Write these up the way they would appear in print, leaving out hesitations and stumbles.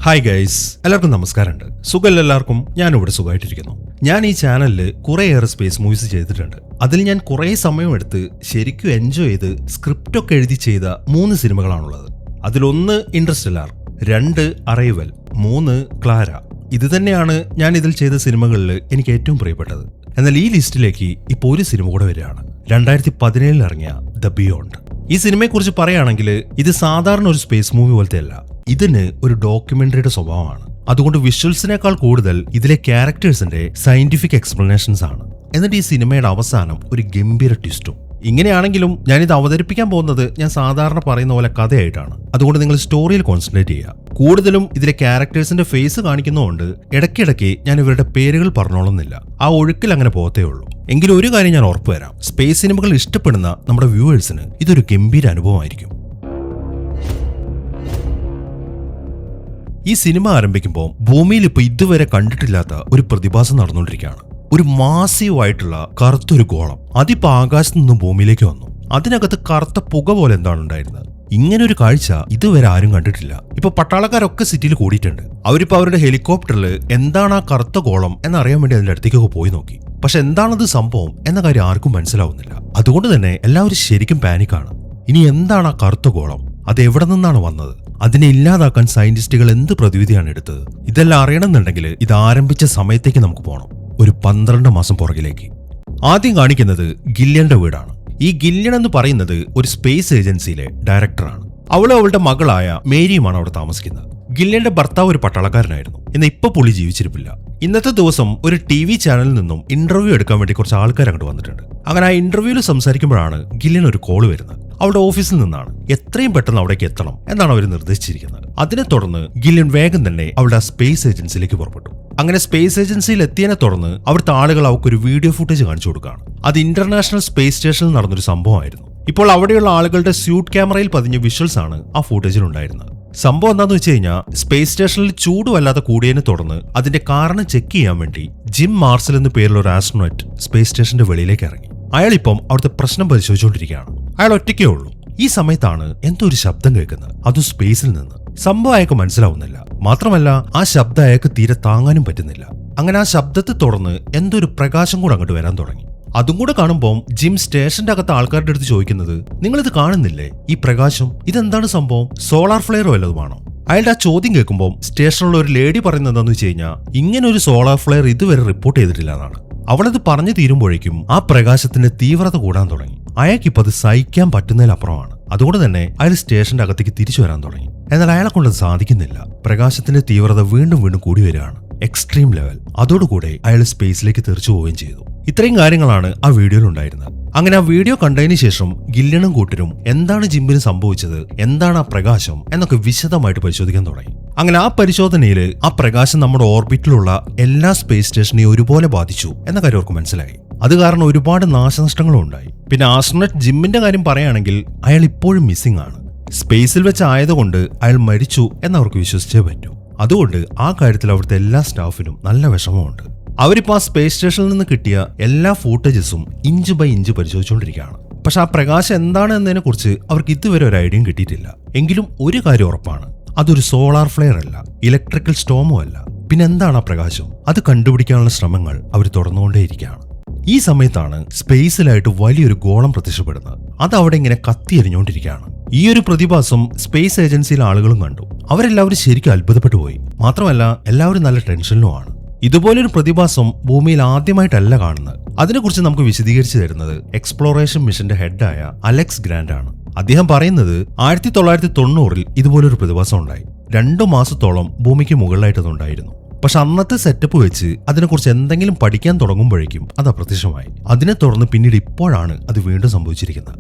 Hi guys, എല്ലാവർക്കും നമസ്കാരമുണ്ട്. സുഖമെല്ലാവർക്കും. ഞാനിവിടെ സുഖമായിട്ടിരിക്കുന്നു. ഞാൻ ഈ ചാനലിൽ കുറേയേറെ സ്പേസ് മൂവീസ് ചെയ്തിട്ടുണ്ട്. അതിൽ ഞാൻ കുറേ സമയമെടുത്ത് ശരിക്കും എൻജോയ് ചെയ്ത് സ്ക്രിപ്റ്റൊക്കെ എഴുതി ചെയ്ത 3 സിനിമകളാണുള്ളത്. അതിലൊന്ന് ഇന്റർസ്റ്റെല്ലാർ, 2 അറൈവൽ, 3 ക്ലാര. ഇത് തന്നെയാണ് ഞാൻ ഇതിൽ ചെയ്ത സിനിമകളിൽ എനിക്ക് ഏറ്റവും പ്രിയപ്പെട്ടത്. എന്നാൽ ഈ ലിസ്റ്റിലേക്ക് ഇപ്പോൾ ഒരു സിനിമ കൂടെ വരികയാണ്. 2017 ഇറങ്ങിയ ദ ബിയോണ്ട്. ഈ സിനിമയെക്കുറിച്ച് പറയുകയാണെങ്കിൽ ഇത് സാധാരണ ഒരു സ്പേസ് മൂവി പോലത്തെ അല്ല. ഇതിന് ഒരു ഡോക്യുമെന്ററിയുടെ സ്വഭാവമാണ്. അതുകൊണ്ട് വിഷ്വൽസിനേക്കാൾ കൂടുതൽ ഇതിലെ ക്യാരക്ടേഴ്സിന്റെ സയന്റിഫിക് എക്സ്പ്ലനേഷൻസ് ആണ്. എന്നിട്ട് ഈ സിനിമയുടെ അവസാനം ഒരു ഗംഭീര ട്വിസ്റ്റും. ഇങ്ങനെയാണെങ്കിലും ഞാനിത് അവതരിപ്പിക്കാൻ പോകുന്നത് ഞാൻ സാധാരണ പറയുന്ന പോലെ കഥയായിട്ടാണ്. അതുകൊണ്ട് നിങ്ങൾ സ്റ്റോറിയിൽ കോൺസെൻട്രേറ്റ് ചെയ്യുക. കൂടുതലും ഇതിലെ ക്യാരക്ടേഴ്സിന്റെ ഫേസ് കാണിക്കുന്നതുകൊണ്ട് ഇടയ്ക്കിടയ്ക്ക് ഞാൻ ഇവരുടെ പേരുകൾ പറഞ്ഞോളുന്നില്ല. ആ ഒഴുക്കിൽ അങ്ങനെ പോകത്തേ ഉള്ളൂ. എങ്കിലും ഒരു കാര്യം ഞാൻ ഉറപ്പുവരാം, സ്പേസ് സിനിമകൾ ഇഷ്ടപ്പെടുന്ന നമ്മുടെ വ്യൂവേഴ്സിന് ഇതൊരു ഗംഭീര അനുഭവമായിരിക്കും. ഈ സിനിമ ആരംഭിക്കുമ്പോൾ ഭൂമിയിൽ ഇപ്പോൾ ഇതുവരെ കണ്ടിട്ടില്ലാത്ത ഒരു പ്രതിഭാസം നടന്നുകൊണ്ടിരിക്കുകയാണ്. ഒരു മാസീവ് ആയിട്ടുള്ള കറുത്തൊരു ഗോളം അതിപ്പോ ആകാശത്ത് നിന്നും ഭൂമിയിലേക്ക് വന്നു. അതിനകത്ത് കറുത്ത പുക പോലെ എന്താണ് ഉണ്ടായിരുന്നത്. ഇങ്ങനെ ഒരു കാഴ്ച ഇതുവരെ ആരും കണ്ടിട്ടില്ല. ഇപ്പൊ പട്ടാളക്കാരൊക്കെ സിറ്റിയിൽ കൂടിയിട്ടുണ്ട്. അവരിപ്പോ അവരുടെ ഹെലികോപ്റ്ററിൽ എന്താണ് ആ കറുത്ത ഗോളം എന്നറിയാൻ വേണ്ടി അതിന്റെ അടുത്തേക്കൊക്കെ പോയി നോക്കി. പക്ഷെ എന്താണത് സംഭവം എന്ന കാര്യം ആർക്കും മനസ്സിലാവുന്നില്ല. അതുകൊണ്ട് തന്നെ എല്ലാവരും ശരിക്കും പാനിക്കാണ്. ഇനി എന്താണ് ആ കറുത്ത ഗോളം, അത് എവിടെ നിന്നാണ് വന്നത്, അതിനെ ഇല്ലാതാക്കാൻ സയന്റിസ്റ്റുകൾ എന്ത് പ്രതിവിധിയാണ് എടുത്തത്? ഇതെല്ലാം അറിയണമെന്നുണ്ടെങ്കിൽ ഇത് ആരംഭിച്ച സമയത്തേക്ക് നമുക്ക് പോകണം, ഒരു 12 മാസം പുറകിലേക്ക്. ആദ്യം കാണിക്കുന്നത് ഗില്യന്റെ വീടാണ്. ഈ ഗില്യൻ എന്ന് പറയുന്നത് ഒരു സ്പേസ് ഏജൻസിയിലെ ഡയറക്ടറാണ്. അവളും അവളുടെ മകളായ മേരിയുമാണ് അവിടെ താമസിക്കുന്നത്. ഗില്യന്റെ ഭർത്താവ് ഒരു പട്ടാളക്കാരനായിരുന്നു. എന്നാൽ ഇപ്പൊ പുള്ളി ജീവിച്ചിരിപ്പില്ല. ഇന്നത്തെ ദിവസം ഒരു TV ചാനലിൽ നിന്നും ഇന്റർവ്യൂ എടുക്കാൻ വേണ്ടി കുറച്ച് ആൾക്കാർ അങ്ങോട്ട് വന്നിട്ടുണ്ട്. അങ്ങനെ ആ ഇന്റർവ്യൂവിൽ സംസാരിക്കുമ്പോഴാണ് ഗില്യൻ ഒരു കോള് വരുന്നത്. അവളുടെ ഓഫീസിൽ നിന്നാണ്. എത്രയും പെട്ടെന്ന് അവിടേക്ക് എത്തണം എന്നാണ് അവർ നിർദ്ദേശിച്ചിരിക്കുന്നത്. അതിനെ തുടർന്ന് ഗില്യൻ വേഗം തന്നെ അവളുടെ ആ സ്പേസ് ഏജൻസിയിലേക്ക് പുറപ്പെട്ടു. അങ്ങനെ സ്പേസ് ഏജൻസിയിൽ എത്തിയതിനെ തുടർന്ന് അവിടുത്തെ ആളുകൾ അവൾക്കൊരു വീഡിയോ ഫുട്ടേജ് കാണിച്ചു കൊടുക്കുകയാണ്. അത് ഇന്റർനാഷണൽ സ്പേസ് സ്റ്റേഷനിൽ നടന്നൊരു സംഭവമായിരുന്നു. ഇപ്പോൾ അവിടെയുള്ള ആളുകളുടെ സ്യൂട്ട് ക്യാമറയിൽ പതിഞ്ഞ വിഷ്വൽസ് ആണ് ആ ഫുട്ടേജിൽ ഉണ്ടായിരുന്നത്. സംഭവം എന്താണെന്ന് വെച്ച് കഴിഞ്ഞാൽ, സ്പേസ് സ്റ്റേഷനിൽ ചൂട് വല്ലാതെ കൂടിയതിനെ തുടർന്ന് അതിന്റെ കാരണം ചെക്ക് ചെയ്യാൻ വേണ്ടി ജിം മാർസൽ എന്ന പേരുള്ള ഒരു ആസ്ട്രോനോറ്റ് സ്പേസ് സ്റ്റേഷന്റെ വെളിയിലേക്ക് ഇറങ്ങി. അയാളിപ്പം അവിടുത്തെ പ്രശ്നം പരിശോധിച്ചുകൊണ്ടിരിക്കുകയാണ്. അയാൾ ഒറ്റയ്ക്കേ ഉള്ളൂ. ഈ സമയത്താണ് എന്തോ ഒരു ശബ്ദം കേൾക്കുന്നത്. അതും സ്പേസിൽ നിന്ന്. സംഭവം അയാൾക്ക് മനസ്സിലാവുന്നില്ല. മാത്രമല്ല ആ ശബ്ദം അയാൾക്ക് തീരെ താങ്ങാനും പറ്റുന്നില്ല. അങ്ങനെ ആ ശബ്ദത്തെ തുടർന്ന് എന്തോ ഒരു പ്രകാശം കൂടെ അങ്ങോട്ട് വരാൻ തുടങ്ങി. അതും കൂടെ കാണുമ്പോൾ ജിം സ്റ്റേഷന്റെ അകത്ത് ആൾക്കാരുടെ അടുത്ത് ചോദിക്കുന്നത്, നിങ്ങളിത് കാണുന്നില്ലേ, ഈ പ്രകാശം ഇതെന്താണ് സംഭവം, സോളാർ ഫ്ലെയറോ വല്ലതുമാണോ? അയാളുടെ ആ ചോദ്യം കേൾക്കുമ്പോൾ സ്റ്റേഷനിലുള്ള ഒരു ലേഡി പറയുന്നത് എന്താണെന്ന് വെച്ച് കഴിഞ്ഞാൽ, ഇങ്ങനെ ഒരു സോളാർ ഫ്ലെയർ ഇതുവരെ റിപ്പോർട്ട് ചെയ്തിട്ടില്ല എന്നാണ്. അവളത് പറഞ്ഞു തീരുമ്പോഴേക്കും ആ പ്രകാശത്തിന്റെ തീവ്രത കൂടാൻ തുടങ്ങി. അയാൾക്കിപ്പോൾ അത് സഹിക്കാൻ പറ്റുന്നതിലപ്പുറമാണ്. അതുകൊണ്ട് തന്നെ അയാൾ സ്റ്റേഷന്റെ അകത്തേക്ക് തിരിച്ചു വരാൻ തുടങ്ങി. എന്നാൽ അയാളെ കൊണ്ടത് സാധിക്കുന്നില്ല. പ്രകാശത്തിന്റെ തീവ്രത വീണ്ടും വീണ്ടും കൂടി വരികയാണ്, എക്സ്ട്രീം ലെവൽ. അതോടുകൂടെ അയാൾ സ്പേസിലേക്ക് തെറിച്ചു പോവുകയും ചെയ്തു. ഇത്രയും കാര്യങ്ങളാണ് ആ വീഡിയോയിൽ ഉണ്ടായിരുന്നത്. അങ്ങനെ ആ വീഡിയോ കണ്ടതിന് ശേഷം ഗില്യനും കൂട്ടരും എന്താണ് ജിമ്മിന് സംഭവിച്ചത്, എന്താണ് ആ പ്രകാശം എന്നൊക്കെ വിശദമായിട്ട് പരിശോധിക്കാൻ തുടങ്ങി. അങ്ങനെ ആ പരിശോധനയിൽ ആ പ്രകാശം നമ്മുടെ ഓർബിറ്റിലുള്ള എല്ലാ സ്പേസ് സ്റ്റേഷനെയും ഒരുപോലെ ബാധിച്ചു എന്ന കാര്യം അവർക്ക് മനസ്സിലായി. അത് കാരണം ഒരുപാട് നാശനഷ്ടങ്ങളും ഉണ്ടായി. പിന്നെ ആസ്ട്രോനറ്റ് ജിമ്മിന്റെ കാര്യം പറയുകയാണെങ്കിൽ അയാൾ ഇപ്പോഴും മിസ്സിംഗ് ആണ്. സ്പേസിൽ വെച്ച് ആയതുകൊണ്ട് അയാൾ മരിച്ചു എന്നവർക്ക് വിശ്വസിച്ചേ പറ്റൂ. അതുകൊണ്ട് ആ കാര്യത്തിൽ അവിടുത്തെ എല്ലാ സ്റ്റാഫിനും നല്ല വിഷമമുണ്ട്. അവരിപ്പോൾ ആ സ്പേസ് സ്റ്റേഷനിൽ നിന്ന് കിട്ടിയ എല്ലാ ഫൂട്ടേജസും ഇഞ്ച് ബൈ ഇഞ്ച് പരിശോധിച്ചുകൊണ്ടിരിക്കുകയാണ്. പക്ഷെ ആ പ്രകാശം എന്താണ് എന്നതിനെ കുറിച്ച് അവർക്ക് ഇതുവരെ ഒരു ഐഡിയയും കിട്ടിയിട്ടില്ല. എങ്കിലും ഒരു കാര്യം ഉറപ്പാണ്, അതൊരു സോളാർ ഫ്ലെയർ അല്ല, ഇലക്ട്രിക്കൽ സ്റ്റോമോ അല്ല. പിന്നെ എന്താണ് ആ പ്രകാശം? അത് കണ്ടുപിടിക്കാനുള്ള ശ്രമങ്ങൾ അവർ തുടർന്നുകൊണ്ടേയിരിക്കുകയാണ്. ഈ സമയത്താണ് സ്പേസിലായിട്ട് വലിയൊരു ഗോളം പ്രത്യക്ഷപ്പെടുന്നത്. അത് അവിടെ ഇങ്ങനെ കത്തിയെരിഞ്ഞുകൊണ്ടിരിക്കുകയാണ്. ഈ ഒരു പ്രതിഭാസം സ്പേസ് ഏജൻസിയിലെ ആളുകളും കണ്ടു. അവരെല്ലാവരും ശരിക്കും അത്ഭുതപ്പെട്ടു പോയി. മാത്രമല്ല എല്ലാവരും നല്ല ടെൻഷനിലുമാണ്. ഇതുപോലൊരു പ്രതിഭാസം ഭൂമിയിൽ ആദ്യമായിട്ടല്ല കാണുന്നത്. അതിനെക്കുറിച്ച് നമുക്ക് വിശദീകരിച്ചു തരുന്നത് എക്സ്പ്ലോറേഷൻ മിഷന്റെ ഹെഡായ അലക്സ് ഗ്രാൻഡ് ആണ്. അദ്ദേഹം പറയുന്നത് 1990 ഇതുപോലൊരു പ്രതിഭാസം ഉണ്ടായി. 2 മാസത്തോളം ഭൂമിക്ക് മുകളിലായിട്ടതുണ്ടായിരുന്നു. പക്ഷെ അന്നത്തെ സെറ്റപ്പ് വെച്ച് അതിനെക്കുറിച്ച് എന്തെങ്കിലും പഠിക്കാൻ തുടങ്ങുമ്പോഴേക്കും അത് അപ്രത്യക്ഷമായി. അതിനെ തുടർന്ന് പിന്നീട് ഇപ്പോഴാണ് അത് വീണ്ടും സംഭവിച്ചിരിക്കുന്നത്.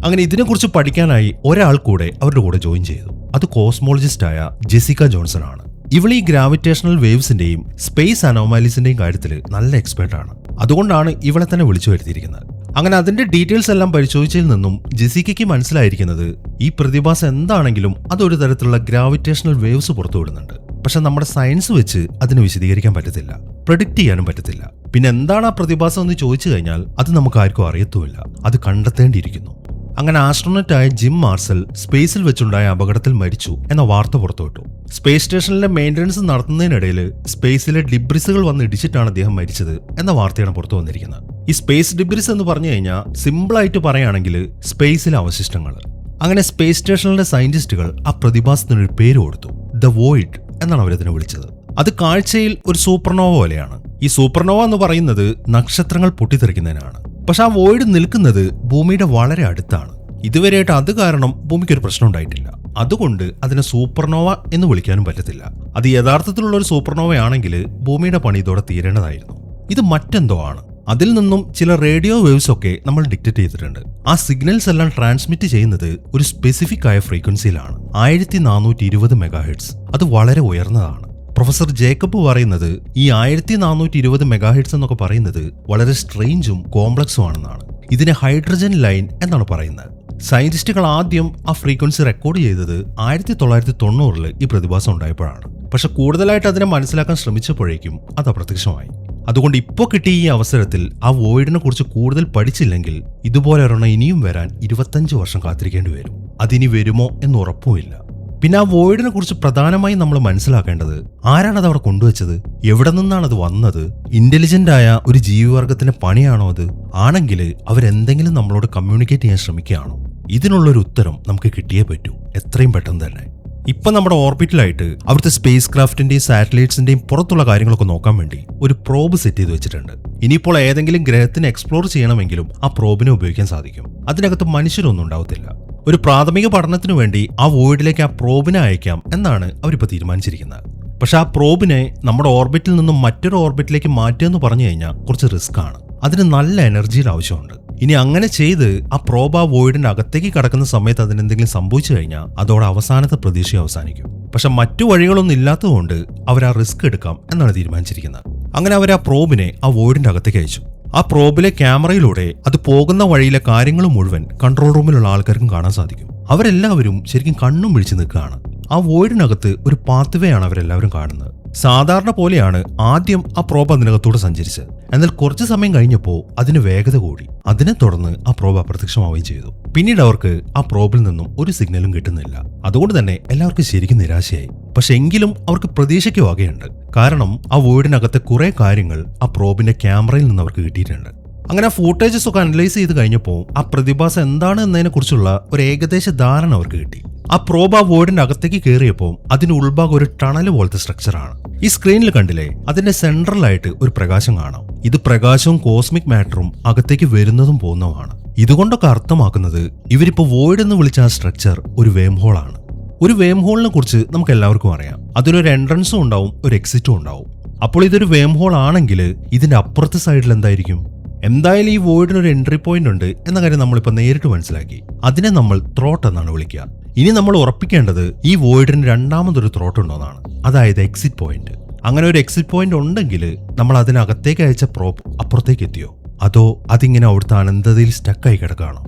അങ്ങനെ ഇതിനെക്കുറിച്ച് പഠിക്കാനായി ഒരാൾ കൂടെ അവരുടെ കൂടെ ജോയിൻ ചെയ്തു. അത് കോസ്മോളജിസ്റ്റായ ജെസിക്ക ജോൺസൺ ആണ്. ഇവൾ ഈ ഗ്രാവിറ്റേഷണൽ വേവ്സിന്റെയും സ്പേസ് അനോമാലിസിന്റെയും കാര്യത്തിൽ നല്ല എക്സ്പേർട്ടാണ്. അതുകൊണ്ടാണ് ഇവളെ തന്നെ വിളിച്ചു വരുത്തിയിരിക്കുന്നത്. അങ്ങനെ അതിന്റെ ഡീറ്റെയിൽസ് എല്ലാം പരിശോധിച്ചതിൽ നിന്നും ജെസിക്കയ്ക്ക് മനസ്സിലായിരിക്കുന്നത്, ഈ പ്രതിഭാസം എന്താണെങ്കിലും അതൊരു തരത്തിലുള്ള ഗ്രാവിറ്റേഷണൽ വേവ്സ് പുറത്തുവിടുന്നുണ്ട്. പക്ഷെ നമ്മുടെ സയൻസ് വെച്ച് അതിന് വിശദീകരിക്കാൻ പറ്റത്തില്ല, പ്രെഡിക്റ്റ് ചെയ്യാനും പറ്റത്തില്ല. പിന്നെ എന്താണ് ആ പ്രതിഭാസം എന്ന് ചോദിച്ചു കഴിഞ്ഞാൽ അത് നമുക്ക് ആർക്കും അറിയത്തുമില്ല. അത് കണ്ടെത്തേണ്ടിയിരിക്കുന്നു. അങ്ങനെ ആസ്ട്രോണറ്റായ ജിം മാർസൽ സ്പേസിൽ വെച്ചുണ്ടായ അപകടത്തിൽ മരിച്ചു എന്ന വാർത്ത പുറത്തുവിട്ടു. സ്പേസ് സ്റ്റേഷനിലെ മെയിൻ്റനൻസ് നടത്തുന്നതിനിടയിൽ സ്പേസിലെ ഡിബ്രിസുകൾ വന്ന് ഇടിച്ചിട്ടാണ് അദ്ദേഹം മരിച്ചത് എന്ന വാർത്തയാണ് പുറത്തു വന്നിരിക്കുന്നത്. ഈ സ്പേസ് ഡിബ്രിസ് എന്ന് പറഞ്ഞു കഴിഞ്ഞാൽ സിമ്പിളായിട്ട് പറയുകയാണെങ്കിൽ സ്പേസിലെ അവശിഷ്ടങ്ങൾ. അങ്ങനെ സ്പേസ് സ്റ്റേഷനിലെ സയന്റിസ്റ്റുകൾ ആ പ്രതിഭാസത്തിനൊരു പേര് കൊടുത്തു. ദ വോയിഡ് എന്നാണ് അവരതിനെ വിളിച്ചത്. അത് കാഴ്ചയിൽ ഒരു സൂപ്പർനോവ പോലെയാണ്. ഈ സൂപ്പർനോവ എന്ന് പറയുന്നത് നക്ഷത്രങ്ങൾ പൊട്ടിത്തെറിക്കുന്നതിനാണ്. പക്ഷെ ആ വോയിഡ് നിൽക്കുന്നത് ഭൂമിയുടെ വളരെ അടുത്താണ്. ഇതുവരെയായിട്ട് അത് കാരണം ഭൂമിക്ക് ഒരു പ്രശ്നം ഉണ്ടായിട്ടില്ല. അതുകൊണ്ട് അതിനെ സൂപ്പർനോവ എന്ന് വിളിക്കാനും പറ്റത്തില്ല. അത് യഥാർത്ഥത്തിലുള്ള ഒരു സൂപ്പർനോവ ആണെങ്കിൽ ഭൂമിയുടെ പണി ഇതോടെ തീരേണ്ടതായിരുന്നു. ഇത് മറ്റെന്തോ ആണ്. അതിൽ നിന്നും ചില റേഡിയോ വേവ്സ് ഒക്കെ നമ്മൾ ഡിറ്റക്ട് ചെയ്തിട്ടുണ്ട്. ആ സിഗ്നൽസ് എല്ലാം ട്രാൻസ്മിറ്റ് ചെയ്യുന്നത് ഒരു സ്പെസിഫിക് ആയ ഫ്രീക്വൻസിയിലാണ്, 1420 മെഗാഹെർട്സ്. അത് വളരെ ഉയർന്നതാണ്. പ്രൊഫസർ ജേക്കബ് പറയുന്നത് ഈ 1420 മെഗാഹെർട്സ് എന്നൊക്കെ പറയുന്നത് വളരെ സ്ട്രേഞ്ചും കോംപ്ലക്സും ആണെന്നാണ്. ഇതിനെ ഹൈഡ്രജൻ ലൈൻ എന്നാണ് പറയുന്നത്. സയന്റിസ്റ്റുകൾ ആദ്യം ആ ഫ്രീക്വൻസി റെക്കോർഡ് ചെയ്തത് 1990-ൽ ഈ പ്രതിഭാസം ഉണ്ടായപ്പോഴാണ്. പക്ഷെ കൂടുതലായിട്ട് അതിനെ മനസ്സിലാക്കാൻ ശ്രമിച്ചപ്പോഴേക്കും അത് അപ്രത്യക്ഷമായി. അതുകൊണ്ട് ഇപ്പോൾ കിട്ടിയ ഈ അവസരത്തിൽ ആ വോയിഡിനെ കുറിച്ച് കൂടുതൽ പഠിച്ചില്ലെങ്കിൽ ഇതുപോലെ ഒരെണ്ണം ഇനിയും വരാൻ 25 വർഷം കാത്തിരിക്കേണ്ടി വരും. അതിനി വരുമോ എന്ന് ഉറപ്പുമില്ല. പിന്നെ ആ വോയിഡിനെ കുറിച്ച് പ്രധാനമായും നമ്മൾ മനസ്സിലാക്കേണ്ടത് ആരാണത് അവിടെ കൊണ്ടുവച്ചത്, എവിടെ നിന്നാണ് അത് വന്നത്, ഇന്റലിജന്റ് ആയ ഒരു ജീവിവർഗത്തിന്റെ പണിയാണോ അത്? ആണെങ്കിൽ അവരെന്തെങ്കിലും നമ്മളോട് കമ്മ്യൂണിക്കേറ്റ് ചെയ്യാൻ ശ്രമിക്കുകയാണോ? ഇതിനുള്ളൊരു ഉത്തരം നമുക്ക് കിട്ടിയേ പറ്റൂ, എത്രയും പെട്ടെന്ന് തന്നെ. ഇപ്പൊ നമ്മുടെ ഓർബിറ്റിലായിട്ട് അവിടുത്തെ സ്പേസ് ക്രാഫ്റ്റിന്റെയും സാറ്റലൈറ്റ്സിന്റെയും പുറത്തുള്ള കാര്യങ്ങളൊക്കെ നോക്കാൻ വേണ്ടി ഒരു പ്രോബ് സെറ്റ് ചെയ്ത് വെച്ചിട്ടുണ്ട്. ഇനിയിപ്പോൾ ഏതെങ്കിലും ഗ്രഹത്തിനെ എക്സ്പ്ലോർ ചെയ്യണമെങ്കിലും ആ പ്രോബിനെ ഉപയോഗിക്കാൻ സാധിക്കും. അതിനകത്ത് മനുഷ്യരൊന്നും ഉണ്ടാവത്തില്ല. ഒരു പ്രാഥമിക പഠനത്തിനു വേണ്ടി ആ വോയിഡിലേക്ക് ആ പ്രോബിനെ അയക്കാം എന്നാണ് അവരിപ്പോൾ തീരുമാനിച്ചിരിക്കുന്നത്. പക്ഷെ ആ പ്രോബിനെ നമ്മുടെ ഓർബിറ്റിൽ നിന്നും മറ്റൊരു ഓർബിറ്റിലേക്ക് മാറ്റുക എന്ന് പറഞ്ഞു കഴിഞ്ഞാൽ കുറച്ച് റിസ്ക് ആണ്. അതിന് നല്ല എനർജിയുടെ ആവശ്യമുണ്ട്. ഇനി അങ്ങനെ ചെയ്ത് ആ പ്രോബ് ആ വോയിഡിന്റെ അകത്തേക്ക് കടക്കുന്ന സമയത്ത് അതിനെന്തെങ്കിലും സംഭവിച്ചു കഴിഞ്ഞാൽ അതോടെ അവസാനത്തെ പ്രതീക്ഷ അവസാനിക്കും. പക്ഷെ മറ്റു വഴികളൊന്നും ഇല്ലാത്തതുകൊണ്ട് അവർ ആ റിസ്ക് എടുക്കാം എന്നാണ് തീരുമാനിച്ചിരിക്കുന്നത്. അങ്ങനെ അവർ ആ പ്രോബിനെ ആ വോയിഡിന്റെ അകത്തേക്ക് അയച്ചു. ആ പ്രോബിലെ ക്യാമറയിലൂടെ അത് പോകുന്ന വഴിയിലെ കാര്യങ്ങൾ മുഴുവൻ കൺട്രോൾ റൂമിലുള്ള ആൾക്കാർക്കും കാണാൻ സാധിക്കും. അവരെല്ലാവരും ശരിക്കും കണ്ണും പിടിച്ച് നിൽക്കുകയാണ്. ആ വോയിഡിനകത്ത് ഒരു പാത്വേ ആണ് അവരെല്ലാവരും കാണുന്നത്. സാധാരണ പോലെയാണ് ആദ്യം ആ പ്രോബ് അതിനകത്തൂടെ സഞ്ചരിച്ചത്. എന്നാൽ കുറച്ചു സമയം കഴിഞ്ഞപ്പോൾ അതിന് വേഗത കൂടി. അതിനെ തുടർന്ന് ആ പ്രോബ് അപ്രത്യക്ഷമാവുകയും ചെയ്തു. പിന്നീട് അവർക്ക് ആ പ്രോബിൽ നിന്നും ഒരു സിഗ്നലും കിട്ടുന്നില്ല. അതുകൊണ്ട് തന്നെ എല്ലാവർക്കും ശരിക്കും നിരാശയായി. പക്ഷെ എങ്കിലും അവർക്ക് പ്രതീക്ഷയ്ക്ക് വകയുണ്ട്. കാരണം ആ വോയിഡിനകത്തെ കുറെ കാര്യങ്ങൾ ആ പ്രോബിന്റെ ക്യാമറയിൽ നിന്ന് അവർക്ക് കിട്ടിയിട്ടുണ്ട്. അങ്ങനെ ആ ഫൂട്ടേജസ് ഒക്കെ അനലൈസ് ചെയ്ത് കഴിഞ്ഞപ്പോൾ ആ പ്രതിഭാസം എന്താണ് എന്നതിനെ കുറിച്ചുള്ള ഒരു ഏകദേശ ധാരണ അവർക്ക് കിട്ടി. ആ പ്രോബ് ആ വോയിഡിന്റെ അകത്തേക്ക് കയറിയപ്പോൾ അതിന് ഉൾഭാഗം ഒരു ടണൽ പോലത്തെ സ്ട്രക്ചറാണ്. ഈ സ്ക്രീനിൽ കണ്ടില്ലേ, അതിന്റെ സെൻട്രലായിട്ട് ഒരു പ്രകാശം കാണാം. ഇത് പ്രകാശവും കോസ്മിക് മാറ്ററും അകത്തേക്ക് വരുന്നതും പോകുന്നതുമാണ്. ഇതുകൊണ്ടൊക്കെ അർത്ഥമാക്കുന്നത് ഇവരിപ്പോ വോയിഡ് എന്ന് വിളിച്ച ആ സ്ട്രക്ചർ ഒരു വേം ഹോൾ ആണ്. ഒരു വേം ഹോളിനെ കുറിച്ച് നമുക്ക് എല്ലാവർക്കും അറിയാം. അതിനൊരു എൻട്രൻസും ഉണ്ടാവും, ഒരു എക്സിറ്റും ഉണ്ടാവും. അപ്പോൾ ഇതൊരു വേം ഹോൾ ആണെങ്കിൽ ഇതിന്റെ അപ്പുറത്തെ സൈഡിൽ എന്തായിരിക്കും? എന്തായാലും ഈ വോയിഡിന് ഒരു എൻട്രി പോയിന്റ് ഉണ്ട് എന്ന കാര്യം നമ്മളിപ്പോൾ നേരിട്ട് മനസ്സിലാക്കി. അതിനെ നമ്മൾ ത്രോട്ട് എന്നാണ് വിളിക്കുക. ഇനി നമ്മൾ ഉറപ്പിക്കേണ്ടത് ഈ വോയിഡിന് രണ്ടാമതൊരു ത്രോട്ട് ഉണ്ടോന്നാണ്, അതായത് എക്സിറ്റ് പോയിന്റ്. അങ്ങനെ ഒരു എക്സിറ്റ് പോയിന്റ് ഉണ്ടെങ്കിൽ നമ്മൾ അതിനകത്തേക്ക് അയച്ച പ്രോബ് അപ്പുറത്തേക്ക് എത്തിയോ, അതോ അതിങ്ങനെ അവിടുത്തെ അനന്തതയിൽ സ്റ്റക്കായി കിടക്കുകയാണോ?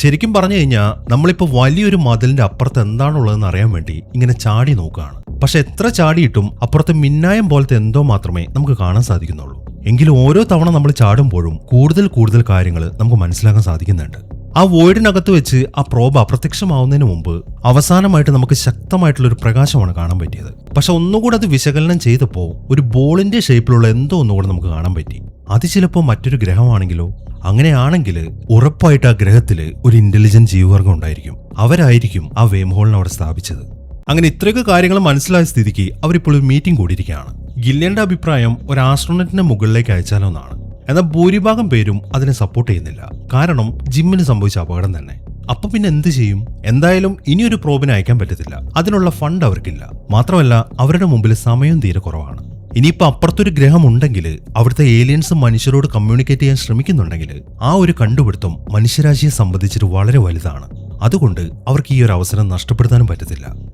ശരിക്കും പറഞ്ഞു കഴിഞ്ഞാൽ നമ്മളിപ്പോൾ വലിയൊരു മതിലിന്റെ അപ്പുറത്ത് എന്താണുള്ളതെന്ന് അറിയാൻ വേണ്ടി ഇങ്ങനെ ചാടി നോക്കുകയാണ്. പക്ഷെ എത്ര ചാടിയിട്ടും അപ്പുറത്തെ മിന്നായം പോലത്തെ എന്തോ മാത്രമേ നമുക്ക് കാണാൻ സാധിക്കുന്നുള്ളൂ. എങ്കിലും ഓരോ തവണ നമ്മൾ ചാടുമ്പോഴും കൂടുതൽ കാര്യങ്ങൾ നമുക്ക് മനസ്സിലാക്കാൻ സാധിക്കുന്നുണ്ട്. ആ വോയിഡിനകത്ത് വെച്ച് ആ പ്രോബ് അപ്രത്യക്ഷമാവുന്നതിന് മുമ്പ് അവസാനമായിട്ട് നമുക്ക് ശക്തമായിട്ടുള്ളൊരു പ്രകാശമാണ് കാണാൻ പറ്റിയത്. പക്ഷെ ഒന്നുകൂടെ അത് വിശകലനം ചെയ്തപ്പോൾ ഒരു ബോളിന്റെ ഷേപ്പിലുള്ള എന്തോ ഒന്നുകൂടെ നമുക്ക് കാണാൻ പറ്റി. അത് ചിലപ്പോൾ മറ്റൊരു ഗ്രഹമാണെങ്കിലോ? അങ്ങനെയാണെങ്കിൽ ഉറപ്പായിട്ട് ആ ഗ്രഹത്തില് ഒരു ഇന്റലിജന്റ് ജീവിവർഗം ഉണ്ടായിരിക്കും. അവരായിരിക്കും ആ വേം ഹോളിനെ അവിടെ സ്ഥാപിച്ചത്. അങ്ങനെ ഇത്രയൊക്കെ കാര്യങ്ങൾ മനസ്സിലായ സ്ഥിതിക്ക് അവരിപ്പോൾ ഒരു മീറ്റിംഗ് കൂടിയിരിക്കുകയാണ്. ഗില്ലിയന്റെ അഭിപ്രായം ഒരു ആസ്ട്രോണറ്റിനെ മുകളിലേക്ക് അയച്ചാലോ എന്നാണ്. എന്നാൽ ഭൂരിഭാഗം പേരും അതിനെ സപ്പോർട്ട് ചെയ്യുന്നില്ല. കാരണം ജിമ്മിന് സംഭവിച്ച അപകടം തന്നെ. അപ്പൊ പിന്നെ എന്ത് ചെയ്യും? എന്തായാലും ഇനിയൊരു പ്രോബിനെ അയക്കാൻ പറ്റത്തില്ല. അതിനുള്ള ഫണ്ട് അവർക്കില്ല. മാത്രമല്ല അവരുടെ മുമ്പിൽ സമയം തീരെ കുറവാണ്. ഇനിയിപ്പോൾ അപ്പുറത്തൊരു ഗ്രഹം ഉണ്ടെങ്കിൽ അവിടുത്തെ ഏലിയൻസ് മനുഷ്യരോട് കമ്മ്യൂണിക്കേറ്റ് ചെയ്യാൻ ശ്രമിക്കുന്നുണ്ടെങ്കിൽ ആ ഒരു കണ്ടുപിടുത്തം മനുഷ്യരാശിയെ സംബന്ധിച്ചിട്ട് വളരെ വലുതാണ്. അതുകൊണ്ട് അവർക്ക് ഈ ഒരു അവസരം നഷ്ടപ്പെടുത്താനും പറ്റത്തില്ല.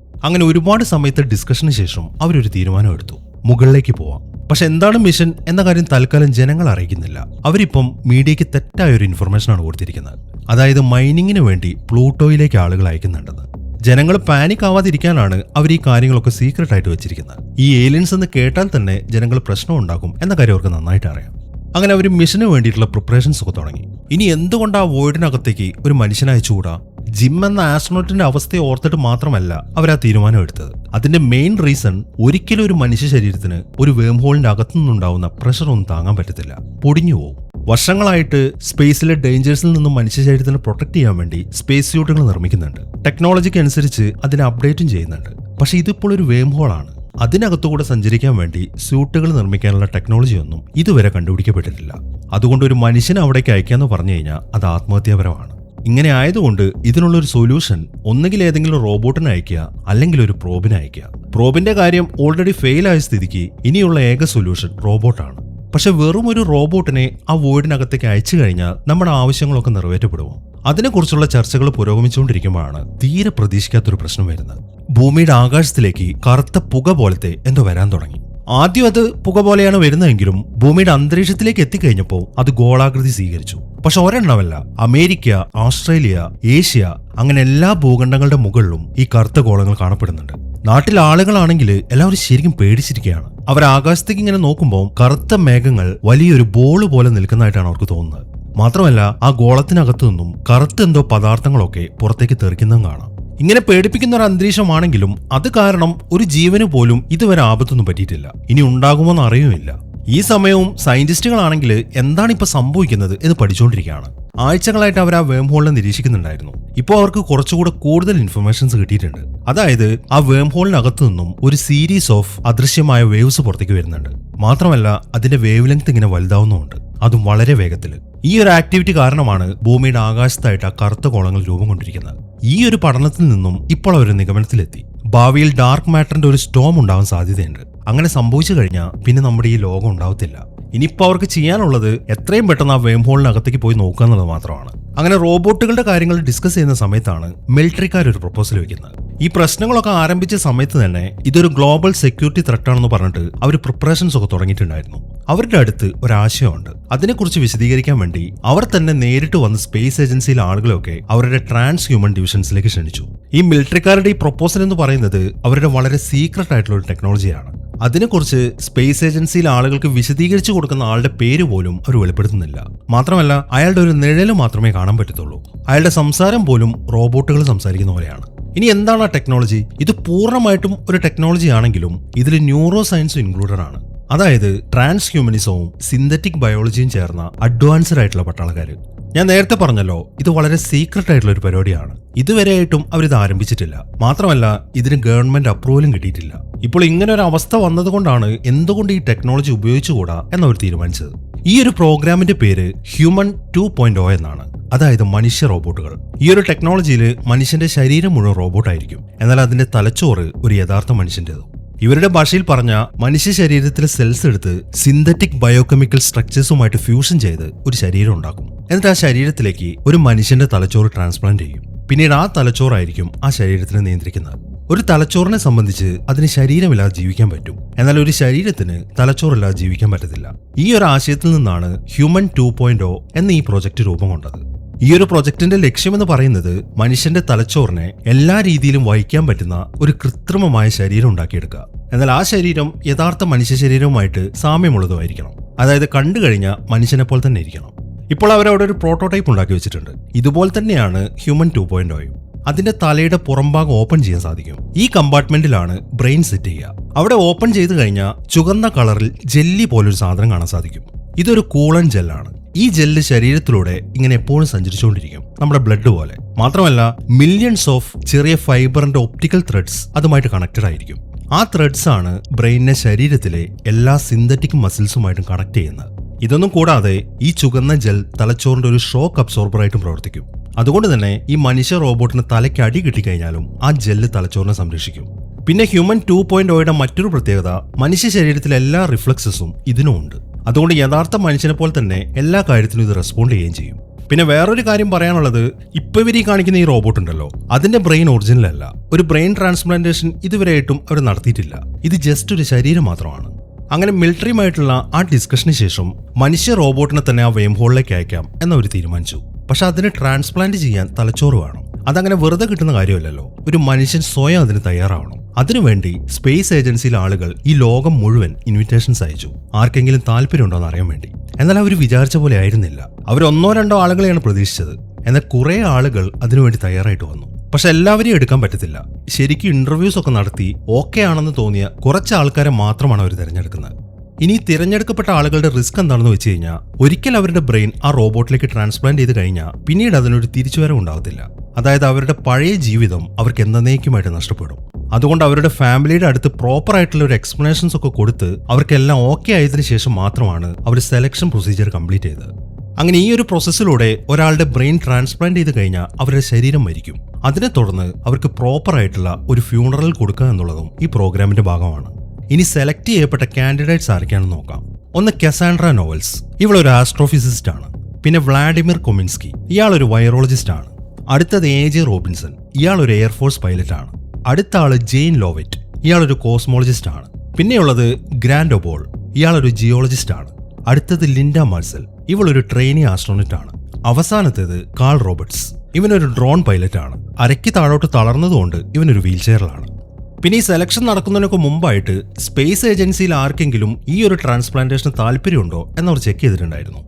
അങ്ങനെ ഒരുപാട് സമയത്തെ ഡിസ്കഷന് ശേഷം അവരൊരു തീരുമാനം എടുത്തു, മുകളിലേക്ക് പോവാം. പക്ഷെ എന്താണ് മിഷൻ എന്ന കാര്യം തൽക്കാലം ജനങ്ങൾ അറിയിക്കുന്നില്ല. അവരിപ്പം മീഡിയയ്ക്ക് തെറ്റായ ഒരു ഇൻഫർമേഷനാണ് കൊടുത്തിരിക്കുന്നത്. അതായത് മൈനിങ്ങിന് വേണ്ടി പ്ലൂട്ടോയിലേക്ക് ആളുകൾ അയക്കുന്നുണ്ടെന്ന്. ജനങ്ങൾ പാനിക് ആവാതിരിക്കാനാണ് അവർ ഈ കാര്യങ്ങളൊക്കെ സീക്രട്ട് ആയിട്ട് വെച്ചിരിക്കുന്നത്. ഈ ഏലിയൻസ് എന്ന് കേട്ടാൽ തന്നെ ജനങ്ങൾ പ്രശ്നം ഉണ്ടാക്കും എന്ന കാര്യം അവർക്ക് നന്നായിട്ട് അറിയാം. അങ്ങനെ അവർ മിഷന് വേണ്ടിയിട്ടുള്ള പ്രിപ്പറേഷൻസ് ഒക്കെ തുടങ്ങി. ഇനി എന്തുകൊണ്ട് ആ വോയിഡിനകത്തേക്ക് ഒരു മനുഷ്യനെ അയച്ചുകൂടാ? ജിം എന്ന ആസ്ട്രോനോട്ടിന്റെ അവസ്ഥയെ ഓർത്തിട്ട് മാത്രമല്ല അവർ ആ തീരുമാനം എടുത്തത്. അതിന്റെ മെയിൻ റീസൺ, ഒരിക്കലും ഒരു മനുഷ്യ ശരീരത്തിന് ഒരു വേം ഹോളിന്റെ അകത്തു നിന്നുണ്ടാവുന്ന പ്രഷർ ഒന്നും താങ്ങാൻ പറ്റത്തില്ല, പൊടിഞ്ഞു പോകും. വർഷങ്ങളായിട്ട് സ്പേസിലെ ഡേഞ്ചേഴ്സിൽ നിന്നും മനുഷ്യ ശരീരത്തിനെ പ്രൊട്ടക്ട് ചെയ്യാൻ വേണ്ടി സ്പേസ് സ്യൂട്ടുകൾ നിർമ്മിക്കുന്നുണ്ട്. ടെക്നോളജിക്ക് അനുസരിച്ച് അതിനെ അപ്ഡേറ്റും ചെയ്യുന്നുണ്ട്. പക്ഷെ ഇതിപ്പോൾ ഒരു വേം ഹോളാണ്. അതിനകത്തുകൂടെ സഞ്ചരിക്കാൻ വേണ്ടി സ്യൂട്ടുകൾ നിർമ്മിക്കാനുള്ള ടെക്നോളജി ഒന്നും ഇതുവരെ കണ്ടുപിടിക്കപ്പെട്ടിട്ടില്ല. അതുകൊണ്ട് ഒരു മനുഷ്യനെ അവിടേക്ക് അയക്കാന്ന് പറഞ്ഞു കഴിഞ്ഞാൽ അത് ആത്മഹത്യാപരമാണ്. ഇങ്ങനെ ആയതുകൊണ്ട് ഇതിനുള്ളൊരു സൊല്യൂഷൻ ഒന്നുകിൽ ഏതെങ്കിലും റോബോട്ടിനെ അയക്കുക, അല്ലെങ്കിൽ ഒരു പ്രോബിനെ അയക്കുക. പ്രോബിന്റെ കാര്യം ഓൾറെഡി ഫെയിൽ ആയ സ്ഥിതിക്ക് ഇനിയുള്ള ഏക സൊല്യൂഷൻ റോബോട്ടാണ്. പക്ഷെ വെറും ഒരു റോബോട്ടിനെ ആ വോയിഡിനകത്തേക്ക് അയച്ചു കഴിഞ്ഞാൽ നമ്മുടെ ആവശ്യങ്ങളൊക്കെ നിറവേറ്റപ്പെടുമോ? അതിനെക്കുറിച്ചുള്ള ചർച്ചകൾ പുരോഗമിച്ചുകൊണ്ടിരിക്കുമ്പോഴാണ് തീരെ പ്രതീക്ഷിക്കാത്തൊരു പ്രശ്നം വരുന്നത്. ഭൂമിയുടെ ആകാശത്തിലേക്ക് കറുത്ത പുക പോലത്തെ എന്തോ വരാൻ തുടങ്ങി. ആദ്യം അത് പുക പോലെയാണ് വരുന്നതെങ്കിലും ഭൂമിയുടെ അന്തരീക്ഷത്തിലേക്ക് എത്തിക്കഴിഞ്ഞപ്പോൾ അത് ഗോളാകൃതി സ്വീകരിച്ചു. പക്ഷെ ഒരെണ്ണമല്ല, അമേരിക്ക, ഓസ്ട്രേലിയ, ഏഷ്യ, അങ്ങനെ എല്ലാ ഭൂഖണ്ഡങ്ങളുടെ മുകളിലും ഈ കറുത്ത ഗോളങ്ങൾ കാണപ്പെടുന്നുണ്ട്. നാട്ടിലെ ആളുകളാണെങ്കിൽ എല്ലാവരും ശരിക്കും പേടിച്ചിരിക്കുകയാണ്. അവർ ആകാശത്തേക്ക് ഇങ്ങനെ നോക്കുമ്പോൾ കറുത്ത മേഘങ്ങൾ വലിയൊരു ബോൾ പോലെ നിൽക്കുന്നതായിട്ടാണ് അവർക്ക് തോന്നുന്നത്. മാത്രമല്ല ആ ഗോളത്തിനകത്തു നിന്നും കറുത്ത എന്തോ പദാർത്ഥങ്ങളൊക്കെ പുറത്തേക്ക് തെറിക്കുന്നതും കാണാം. ഇങ്ങനെ പേടിപ്പിക്കുന്ന ഒരു അന്തരീക്ഷമാണെങ്കിലും അത് കാരണം ഒരു ജീവന് പോലും ഇതുവരെ ആപത്തൊന്നും പറ്റിയിട്ടില്ല. ഇനി ഉണ്ടാകുമോന്ന് അറിയുമില്ല. ഈ സമയവും സയന്റിസ്റ്റുകളാണെങ്കിൽ എന്താണ് ഇപ്പൊ സംഭവിക്കുന്നത് എന്ന് പഠിച്ചുകൊണ്ടിരിക്കുകയാണ്. ആഴ്ചകളായിട്ട് അവർ ആ വേം ഹോളിനെ നിരീക്ഷിക്കുന്നുണ്ടായിരുന്നു. ഇപ്പോൾ അവർക്ക് കുറച്ചുകൂടെ കൂടുതൽ ഇൻഫർമേഷൻസ് കിട്ടിയിട്ടുണ്ട്. അതായത് ആ വേം ഹോളിനകത്തു നിന്നും ഒരു സീരീസ് ഓഫ് അദൃശ്യമായ വേവ്സ് പുറത്തേക്ക് വരുന്നുണ്ട്. മാത്രമല്ല അതിന്റെ വേവ് ലെങ്ത് ഇങ്ങനെ വലുതാവുന്നുമുണ്ട്, അതും വളരെ വേഗത്തിൽ. ഈ ഒരു ആക്ടിവിറ്റി കാരണമാണ് ഭൂമിയുടെ ആകാശത്തായിട്ട് ആ കറുത്ത ഗോളങ്ങൾ രൂപം കൊണ്ടിരിക്കുന്നത്. ഈ ഒരു പഠനത്തിൽ നിന്നും ഇപ്പോൾ അവർ നിഗമനത്തിലെത്തി, ഭാവിയിൽ ഡാർക്ക് മാറ്ററിന്റെ ഒരു സ്റ്റോം ഉണ്ടാവാൻ സാധ്യതയുണ്ട്. അങ്ങനെ സംഭവിച്ചു കഴിഞ്ഞാൽ പിന്നെ നമ്മുടെ ഈ ലോകം ഉണ്ടാവത്തില്ല. ഇനിയിപ്പോൾ അവർക്ക് ചെയ്യാനുള്ളത് എത്രയും പെട്ടെന്ന് ആ വേം ഹോളിനകത്തേക്ക് പോയി നോക്കുക എന്നുള്ളത് മാത്രമാണ്. അങ്ങനെ റോബോട്ടുകളുടെ കാര്യങ്ങൾ ഡിസ്കസ് ചെയ്യുന്ന സമയത്താണ് മിലിറ്ററിക്കാർ ഒരു പ്രപ്പോസൽ വയ്ക്കുന്നത്. ഈ പ്രശ്നങ്ങളൊക്കെ ആരംഭിച്ച സമയത്ത് തന്നെ ഇതൊരു ഗ്ലോബൽ സെക്യൂരിറ്റി ത്രെട്ടാണെന്ന് പറഞ്ഞിട്ട് അവർ പ്രിപ്പറേഷൻസ് ഒക്കെ തുടങ്ങിയിട്ടുണ്ടായിരുന്നു. അവരുടെ അടുത്ത് ഒരാശയമുണ്ട്. അതിനെക്കുറിച്ച് വിശദീകരിക്കാൻ വേണ്ടി അവർ തന്നെ നേരിട്ട് വന്ന് സ്പേസ് ഏജൻസിയിലെ ആളുകളെയൊക്കെ അവരുടെ ട്രാൻസ് ഹ്യൂമൻ ഡിവിഷൻസിലേക്ക് ക്ഷണിച്ചു. ഈ മിലിറ്ററിക്കാരുടെ ഈ പ്രപ്പോസൽ എന്ന് പറയുന്നത് അവരുടെ വളരെ സീക്രട്ട് ആയിട്ടുള്ള ഒരു ടെക്നോളജിയാണ്. അതിനെക്കുറിച്ച് സ്പേസ് ഏജൻസിയിലെ ആളുകൾക്ക് വിശദീകരിച്ചു കൊടുക്കുന്ന ആളുടെ പേര് പോലും അവർ വെളിപ്പെടുത്തുന്നില്ല. മാത്രമല്ല അയാളുടെ ഒരു നിഴല് മാത്രമേ കാണാൻ പറ്റത്തുള്ളൂ. അയാളുടെ സംസാരം പോലും റോബോട്ടുകൾ സംസാരിക്കുന്ന പോലെയാണ്. ഇനി എന്താണ് ആ ടെക്നോളജി? ഇത് പൂർണ്ണമായിട്ടും ഒരു ടെക്നോളജി ആണെങ്കിലും ഇതിൽ ന്യൂറോ സയൻസും ഇൻക്ലൂഡഡ് ആണ്. അതായത് ട്രാൻസ് ഹ്യൂമനിസവും സിന്തറ്റിക് ബയോളജിയും ചേർന്ന അഡ്വാൻസ്ഡ് ആയിട്ടുള്ള പട്ടാളക്കാർ. ഞാൻ നേരത്തെ പറഞ്ഞല്ലോ, ഇത് വളരെ സീക്രട്ട് ആയിട്ടുള്ള ഒരു പരിപാടിയാണ്. ഇതുവരെയായിട്ടും അവരിത് ആരംഭിച്ചിട്ടില്ല. മാത്രമല്ല ഇതിന് ഗവൺമെന്റ് അപ്രൂവലും കിട്ടിയിട്ടില്ല. ഇപ്പോൾ ഇങ്ങനെ ഒരു അവസ്ഥ വന്നതുകൊണ്ടാണ് എന്തുകൊണ്ട് ഈ ടെക്നോളജി ഉപയോഗിച്ചുകൂടാ എന്നവർ തീരുമാനിച്ചത്. ഈ ഒരു പ്രോഗ്രാമിന്റെ പേര് ഹ്യൂമൻ 2.0 എന്നാണ്. അതായത് മനുഷ്യ റോബോട്ടുകൾ. ഈ ഒരു ടെക്നോളജിയിൽ മനുഷ്യന്റെ ശരീരം മുഴുവൻ റോബോട്ടായിരിക്കും, എന്നാൽ അതിന്റെ തലച്ചോറ് ഒരു യഥാർത്ഥ മനുഷ്യന്റേതും. ഇവരുടെ ഭാഷയിൽ പറഞ്ഞ മനുഷ്യ ശരീരത്തിലെ സെൽസ് എടുത്ത് സിന്തറ്റിക് ബയോകെമിക്കൽ സ്ട്രക്ചേഴ്സുമായിട്ട് ഫ്യൂഷൻ ചെയ്ത് ഒരു ശരീരം ഉണ്ടാക്കും. എന്നിട്ട് ആ ശരീരത്തിലേക്ക് ഒരു മനുഷ്യന്റെ തലച്ചോറ് ട്രാൻസ്പ്ലാന്റ് ചെയ്യും. പിന്നീട് ആ തലച്ചോറായിരിക്കും ആ ശരീരത്തിനെ നിയന്ത്രിക്കുന്നത്. ഒരു തലച്ചോറിനെ സംബന്ധിച്ച് അതിന് ശരീരമില്ലാതെ ജീവിക്കാൻ പറ്റും, എന്നാൽ ഒരു ശരീരത്തിന് തലച്ചോറില്ലാതെ ജീവിക്കാൻ പറ്റത്തില്ല. ഈ ഒരു ആശയത്തിൽ നിന്നാണ് ഹ്യൂമൻ 2.0 എന്ന ഈ പ്രോജക്റ്റ് രൂപം കൊണ്ടത്. ഈ ഒരു പ്രൊജക്ടിന്റെ ലക്ഷ്യമെന്ന് പറയുന്നത് മനുഷ്യന്റെ തലച്ചോറിനെ എല്ലാ രീതിയിലും വഹിക്കാൻ പറ്റുന്ന ഒരു കൃത്രിമമായ ശരീരം ഉണ്ടാക്കിയെടുക്കുക. എന്നാൽ ആ ശരീരം യഥാർത്ഥ മനുഷ്യ ശരീരവുമായിട്ട് സാമ്യമുള്ളതുമായിരിക്കണം. അതായത് കണ്ടു കഴിഞ്ഞാൽ മനുഷ്യനെ പോലെ തന്നെ ഇരിക്കണം. ഇപ്പോൾ അവരവിടെ ഒരു പ്രോട്ടോടൈപ്പ് ഉണ്ടാക്കി വെച്ചിട്ടുണ്ട്. ഇതുപോലെ തന്നെയാണ് ഹ്യൂമൻ 2.0. അതിന്റെ തലയുടെ പുറംഭാഗം ഓപ്പൺ ചെയ്യാൻ സാധിക്കും. ഈ കമ്പാർട്ട്മെന്റിലാണ് ബ്രെയിൻ സെറ്റ് ചെയ്യുക. അവിടെ ഓപ്പൺ ചെയ്ത് കഴിഞ്ഞാൽ ചുവന്ന കളറിൽ ജെല്ലി പോലൊരു സാധനം കാണാൻ സാധിക്കും. ഇതൊരു കൂളൻ ജെല്ലാണ്. ഈ ജെല്ല് ശരീരത്തിലൂടെ ഇങ്ങനെ എപ്പോഴും സഞ്ചരിച്ചുകൊണ്ടിരിക്കും, നമ്മുടെ ബ്ലഡ് പോലെ. മാത്രമല്ല മില്യൺസ് ഓഫ് ചെറിയ ഫൈബറിന്റെ ഒപ്റ്റിക്കൽ ത്രെഡ്സ് അതുമായിട്ട് കണക്റ്റഡ് ആയിരിക്കും. ആ ത്രെഡ്സ് ആണ് ബ്രെയിനിനെ ശരീരത്തിലെ എല്ലാ സിന്തറ്റിക് മസിൽസുമായിട്ടും കണക്ട് ചെയ്യുന്നത്. ഇതൊന്നും കൂടാതെ ഈ ചുവന്ന ജെൽ തലച്ചോറിന്റെ ഒരു ഷോക്ക് അബ്സോർബറായിട്ടും പ്രവർത്തിക്കും. അതുകൊണ്ട് തന്നെ ഈ മനുഷ്യ റോബോട്ടിന് തലയ്ക്ക് അടി കിട്ടിക്കഴിഞ്ഞാലും ആ ജെല്ല് തലച്ചോറിനെ സംരക്ഷിക്കും. പിന്നെ ഹ്യൂമൻ 2.0യുടെ മറ്റൊരു പ്രത്യേകത, മനുഷ്യ ശരീരത്തിലെ എല്ലാ റിഫ്ലക്സസും ഇതിനും ഉണ്ട്. അതുകൊണ്ട് യഥാർത്ഥ മനുഷ്യനെ പോലെ തന്നെ എല്ലാ കാര്യത്തിലും ഇത് റെസ്പോണ്ട് ചെയ്യുകയും ചെയ്യും. പിന്നെ വേറൊരു കാര്യം പറയാനുള്ളത്, ഇപ്പൊ ഇവർ ഈ കാണിക്കുന്ന ഈ റോബോട്ട് ഉണ്ടല്ലോ, അതിന്റെ ബ്രെയിൻ ഒറിജിനൽ അല്ല. ഒരു ബ്രെയിൻ ട്രാൻസ്പ്ലാന്റേഷൻ ഇതുവരെയായിട്ടും അവർ നടത്തിയിട്ടില്ല. ഇത് ജസ്റ്റ് ഒരു ശരീരം മാത്രമാണ്. അങ്ങനെ മിലിറ്ററിയുമായിട്ടുള്ള ആ ഡിസ്കഷന് ശേഷം മനുഷ്യ റോബോട്ടിനെ തന്നെ ആ വേം ഹോളിലേക്ക് അയക്കാം എന്നവർ തീരുമാനിച്ചു. പക്ഷെ അതിന് ട്രാൻസ്പ്ലാന്റ് ചെയ്യാൻ തലച്ചോറ് വേണം. അതങ്ങനെ വെറുതെ കിട്ടുന്ന കാര്യമല്ലല്ലോ. ഒരു മനുഷ്യൻ സ്വയം അതിന് തയ്യാറാവണം. അതിനുവേണ്ടി സ്പേസ് ഏജൻസിയിലെ ആളുകൾ ഈ ലോകം മുഴുവൻ ഇൻവിറ്റേഷൻസ് അയച്ചു, ആർക്കെങ്കിലും താല്പര്യമുണ്ടോ എന്ന് അറിയാൻ വേണ്ടി. എന്നാൽ അവർ വിചാരിച്ച പോലെ ആയിരുന്നില്ല. അവർ 1-2 ആളുകളെയാണ് പ്രതീക്ഷിച്ചത്. എന്നാൽ കുറെ ആളുകൾ അതിനുവേണ്ടി തയ്യാറായിട്ട് വന്നു. പക്ഷെ എല്ലാവരെയും എടുക്കാൻ പറ്റത്തില്ല. ശരിക്കും ഇന്റർവ്യൂസ് ഒക്കെ നടത്തി ഓക്കെ ആണെന്ന് തോന്നിയ കുറച്ച് ആൾക്കാരെ മാത്രമാണ് അവർ തിരഞ്ഞെടുക്കുന്നത്. ഇനി തിരഞ്ഞെടുക്കപ്പെട്ട ആളുകളുടെ റിസ്ക് എന്താണെന്ന് വെച്ച് കഴിഞ്ഞാൽ, ഒരിക്കൽ അവരുടെ ബ്രെയിൻ ആ റോബോട്ടിലേക്ക് ട്രാൻസ്പ്ലാന്റ് ചെയ്ത് കഴിഞ്ഞാൽ പിന്നീട് അതിനൊരു തിരിച്ചുവരവ് ഉണ്ടാകത്തില്ല. അതായത് അവരുടെ പഴയ ജീവിതം അവർക്ക് എന്നേക്കുമായിട്ട് നഷ്ടപ്പെടും. അതുകൊണ്ട് അവരുടെ ഫാമിലിയുടെ അടുത്ത് പ്രോപ്പർ ആയിട്ടുള്ള ഒരു എക്സ്പ്ലനേഷൻസ് ഒക്കെ കൊടുത്ത് അവർക്കെല്ലാം ഓക്കെ ആയതിനു ശേഷം മാത്രമാണ് അവർ സെലക്ഷൻ പ്രൊസീജിയർ കംപ്ലീറ്റ് ചെയ്തത്. അങ്ങനെ ഈ ഒരു പ്രോസസ്സിലൂടെ ഒരാളുടെ ബ്രെയിൻ ട്രാൻസ്പ്ലാന്റ് ചെയ്ത് കഴിഞ്ഞാൽ അവരുടെ ശരീരം മരിക്കും. അതിനെ തുടർന്ന് അവർക്ക് പ്രോപ്പർ ആയിട്ടുള്ള ഒരു ഫ്യൂണറൽ കൊടുക്കുക എന്നുള്ളതും ഈ പ്രോഗ്രാമിന്റെ ഭാഗമാണ്. ഇനി സെലക്ട് ചെയ്യപ്പെട്ട കാൻഡിഡേറ്റ്സ് ആരൊക്കെയാണെന്ന് നോക്കാം. ഒന്ന് കസാൻഡ്ര നോവൽസ്, ഇവളൊരു ആസ്ട്രോഫിസിസ്റ്റ് ആണ്. പിന്നെ വ്ളാഡിമിർ കൊമിൻസ്കി, ഇയാളൊരു വൈറോളജിസ്റ്റ് ആണ്. അടുത്തത് AJ റോബിൻസൺ, ഇയാളൊരു എയർഫോഴ്സ് പൈലറ്റ് ആണ്. അടുത്ത ആള് ജെയിൻ ലോവെറ്റ്, ഇയാളൊരു കോസ്മോളജിസ്റ്റ് ആണ്. പിന്നെയുള്ളത് ഗ്രാൻഡ് ഒബോൾ, ഇയാളൊരു ജിയോളജിസ്റ്റ് ആണ്. അടുത്തത് ലിൻഡ മാർസൽ, ഇവളൊരു ട്രെയിനി ആസ്ട്രോണറ്റ് ആണ്. അവസാനത്തേത് കാൾ റോബർട്സ്, ഇവനൊരു ഡ്രോൺ പൈലറ്റ് ആണ്. അരയ്ക്ക് താഴോട്ട് തളർന്നതുകൊണ്ട് ഇവനൊരു വീൽ ചെയറിലാണ്. പിന്നെ ഈ സെലക്ഷൻ നടക്കുന്നതിനൊക്കെ മുമ്പായിട്ട് സ്പേസ് ഏജൻസിയിൽ ആർക്കെങ്കിലും ഈ ഒരു ട്രാൻസ്പ്ലാന്റേഷന് താല്പര്യമുണ്ടോ എന്നവർ ചെക്ക് ചെയ്തിട്ടുണ്ടായിരുന്നു.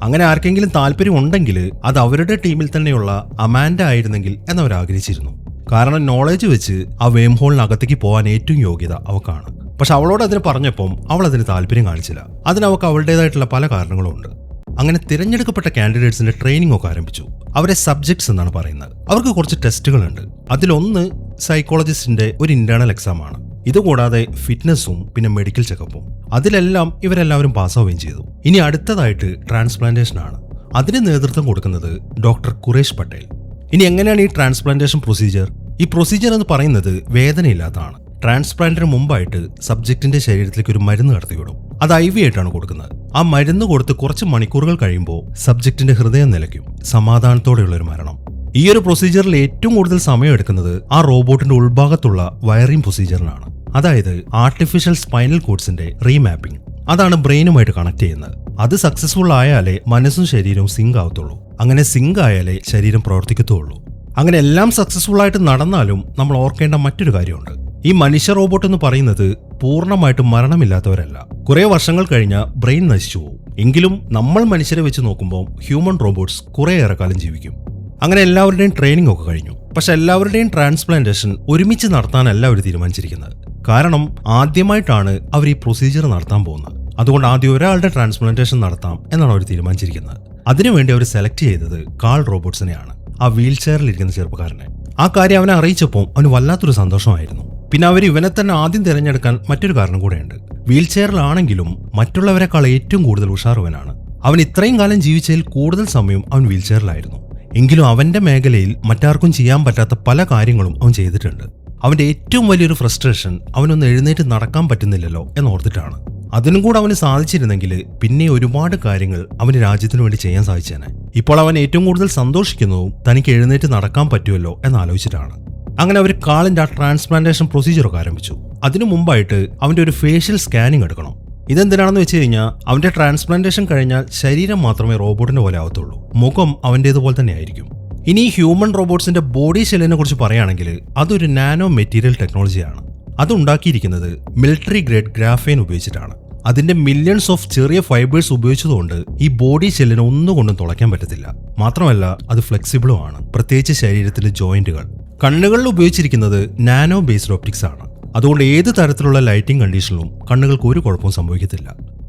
അങ്ങനെ ആർക്കെങ്കിലും താല്പര്യം ഉണ്ടെങ്കിൽ അത് അവരുടെ ടീമിൽ തന്നെയുള്ള അമാൻഡ ആയിരുന്നെങ്കിൽ എന്നവർ ആഗ്രഹിച്ചിരുന്നു. കാരണം നോളേജ് വെച്ച് ആ വേം ഹോളിനകത്തേക്ക് പോകാൻ ഏറ്റവും യോഗ്യത അവക്കാണ്. പക്ഷെ അവളോട് അതിന് പറഞ്ഞപ്പം അവൾ അതിന് താല്പര്യം കാണിച്ചില്ല. അതിനവർക്ക് അവളുടേതായിട്ടുള്ള പല കാരണങ്ങളും ഉണ്ട്. അങ്ങനെ തിരഞ്ഞെടുക്കപ്പെട്ട കാൻഡിഡേറ്റ്സിന്റെ ട്രെയിനിങ് ഒക്കെ ആരംഭിച്ചു. അവരെ സബ്ജക്ട്സ് എന്നാണ് പറയുന്നത്. അവർക്ക് കുറച്ച് ടെസ്റ്റുകളുണ്ട്. അതിലൊന്ന് സൈക്കോളജിസ്റ്റിന്റെ ഒരു ഇന്റേണൽ എക്സാം ആണ്. ഇതുകൂടാതെ ഫിറ്റ്നസ്സും പിന്നെ മെഡിക്കൽ ചെക്കപ്പും. അതിലെല്ലാം ഇവരെല്ലാവരും പാസ്സാവുകയും ചെയ്തു. ഇനി അടുത്തതായിട്ട് ട്രാൻസ്പ്ലാന്റേഷൻ ആണ്. അതിന് നേതൃത്വം കൊടുക്കുന്നത് ഡോക്ടർ ഖുറേഷ് പട്ടേൽ. ഇനി എങ്ങനെയാണ് ഈ ട്രാൻസ്പ്ലാന്റേഷൻ പ്രൊസീജിയർ? ഈ പ്രൊസീജിയർ എന്ന് പറയുന്നത് വേദനയില്ലാത്തതാണ്. ട്രാൻസ്പ്ലാന്റിന് മുമ്പായിട്ട് സബ്ജക്റ്റിന്റെ ശരീരത്തിലേക്ക് ഒരു മരുന്ന് കടത്തിവിടും. അത് IV ആയിട്ടാണ് കൊടുക്കുന്നത്. ആ മരുന്ന് കൊടുത്ത് കുറച്ച് മണിക്കൂറുകൾ കഴിയുമ്പോൾ സബ്ജക്റ്റിന്റെ ഹൃദയം നിലയ്ക്കും. സമാധാനത്തോടെയുള്ള ഒരു മരണം. ഈ ഒരു പ്രൊസീജിയറിൽ ഏറ്റവും കൂടുതൽ സമയം എടുക്കുന്നത് ആ റോബോട്ടിന്റെ ഉൾഭാഗത്തുള്ള വയറിംഗ് പ്രൊസീജിയറിനാണ്. അതായത് ആർട്ടിഫിഷ്യൽ സ്പൈനൽ കോഡ്സിന്റെ റീമാപ്പിംഗ്. അതാണ് ബ്രെയിനുമായിട്ട് കണക്ട് ചെയ്യുന്നത്. അത് സക്സസ്ഫുൾ ആയാലേ മനസ്സും ശരീരവും സിങ്ക് ആവത്തുള്ളൂ. അങ്ങനെ സിങ്ക് ആയാലേ ശരീരം പ്രവർത്തിക്കത്തുള്ളൂ. അങ്ങനെ എല്ലാം സക്സസ്ഫുൾ ആയിട്ട് നടന്നാലും നമ്മൾ ഓർക്കേണ്ട മറ്റൊരു കാര്യമുണ്ട്. ഈ മനുഷ്യ റോബോട്ട് എന്ന് പറയുന്നത് പൂർണ്ണമായിട്ടും മരണമില്ലാത്തവരല്ല. കുറെ വർഷങ്ങൾ കഴിഞ്ഞാൽ ബ്രെയിൻ നശിച്ചു പോകും. എങ്കിലും നമ്മൾ മനുഷ്യരെ വെച്ച് നോക്കുമ്പോൾ ഹ്യൂമൻ റോബോട്ട്സ് കുറേയേറെ കാലം ജീവിക്കും. അങ്ങനെ എല്ലാവരുടെയും ട്രെയിനിങ് ഒക്കെ കഴിഞ്ഞു. പക്ഷെ എല്ലാവരുടെയും ട്രാൻസ്പ്ലാന്റേഷൻ ഒരുമിച്ച് നടത്താനല്ല അവർ തീരുമാനിച്ചിരിക്കുന്നത്. കാരണം ആദ്യമായിട്ടാണ് അവർ ഈ പ്രൊസീജിയർ നടത്താൻ പോകുന്നത്. അതുകൊണ്ട് ആദ്യം ഒരാളുടെ ട്രാൻസ്പ്ലാന്റേഷൻ നടത്താം എന്നാണ് അവർ തീരുമാനിച്ചിരിക്കുന്നത്. അതിനുവേണ്ടി അവർ സെലക്ട് ചെയ്തത് കാൾ റോബർട്സിനെയാണ്, ആ വീൽ ചെയറിൽ ഇരിക്കുന്ന ചെറുപ്പക്കാരനെ. ആ കാര്യം അവനെ അറിയിച്ചപ്പോൾ അവന് വല്ലാത്തൊരു സന്തോഷമായിരുന്നു. പിന്നെ അവർ ഇവനെ തന്നെ ആദ്യം തിരഞ്ഞെടുക്കാൻ മറ്റൊരു കാരണം കൂടെയുണ്ട്. വീൽ ചെയറിലാണെങ്കിലും മറ്റുള്ളവരെക്കാൾ ഏറ്റവും കൂടുതൽ ഉഷാറുവനാണ്. അവൻ ഇത്രയും കാലം ജീവിച്ചതിൽ കൂടുതൽ സമയം അവൻ വീൽ ചെയറിലായിരുന്നു. എങ്കിലും അവന്റെ മേഖലയിൽ മറ്റാർക്കും ചെയ്യാൻ പറ്റാത്ത പല കാര്യങ്ങളും അവൻ ചെയ്തിട്ടുണ്ട്. അവന്റെ ഏറ്റവും വലിയൊരു ഫ്രസ്ട്രേഷൻ അവനൊന്ന് എഴുന്നേറ്റ് നടക്കാൻ പറ്റുന്നില്ലല്ലോ എന്നോർത്തിട്ടാണ്. അതിനും കൂടെ അവന് സാധിച്ചിരുന്നെങ്കിൽ പിന്നെ ഒരുപാട് കാര്യങ്ങൾ അവന് രാജ്യത്തിനു വേണ്ടി ചെയ്യാൻ സാധിച്ചേനെ. ഇപ്പോൾ അവൻ ഏറ്റവും കൂടുതൽ സന്തോഷിക്കുന്നതും തനിക്ക് എഴുന്നേറ്റ് നടക്കാൻ പറ്റുമല്ലോ എന്നാലോചിച്ചിട്ടാണ്. അങ്ങനെ അവർ കാളിന്റെ ആ ട്രാൻസ്പ്ലാന്റേഷൻ പ്രൊസീജിയറൊക്കെ ആരംഭിച്ചു. അതിനു മുമ്പായിട്ട് അവന്റെ ഒരു ഫേഷ്യൽ സ്കാനിങ് എടുക്കണം. ഇതെന്തിനാണെന്ന് വെച്ച് കഴിഞ്ഞാൽ അവന്റെ ട്രാൻസ്പ്ലാന്റേഷൻ കഴിഞ്ഞാൽ ശരീരം മാത്രമേ റോബോട്ടിന്റെ പോലെ ആവത്തുള്ളൂ. മുഖം അവന്റേതുപോലെ തന്നെ ആയിരിക്കും. ഇനി ഹ്യൂമൻ റോബോട്ട്സിന്റെ ബോഡി ഷെല്ലിനെ കുറിച്ച് പറയുകയാണെങ്കിൽ അതൊരു നാനോ മെറ്റീരിയൽ ടെക്നോളജിയാണ്. അത് ഉണ്ടാക്കിയിരിക്കുന്നത് മിലിറ്ററി ഗ്രേഡ് ഗ്രാഫൈൻ ഉപയോഗിച്ചിട്ടാണ്. അതിന്റെ മില്യൺസ് ഓഫ് ചെറിയ ഫൈബേഴ്സ് ഉപയോഗിച്ചതുകൊണ്ട് ഈ ബോഡി ഷെല്ലിനെ ഒന്നുകൊണ്ടും തുളയ്ക്കാൻ പറ്റത്തില്ല. മാത്രമല്ല അത് ഫ്ലെക്സിബിളും ആണ്, പ്രത്യേകിച്ച് ശരീരത്തിന്റെ ജോയിന്റുകൾ. കണ്ണുകളിൽ ഉപയോഗിച്ചിരിക്കുന്നത് നാനോ ബേസ്ഡ് ഓപ്റ്റിക്സ് ആണ്. അതുകൊണ്ട് ഏത് തരത്തിലുള്ള ലൈറ്റിംഗ് കണ്ടീഷനിലും കണ്ണുകൾക്ക് ഒരു കുഴപ്പവും സംഭവിക്കത്തില്ല.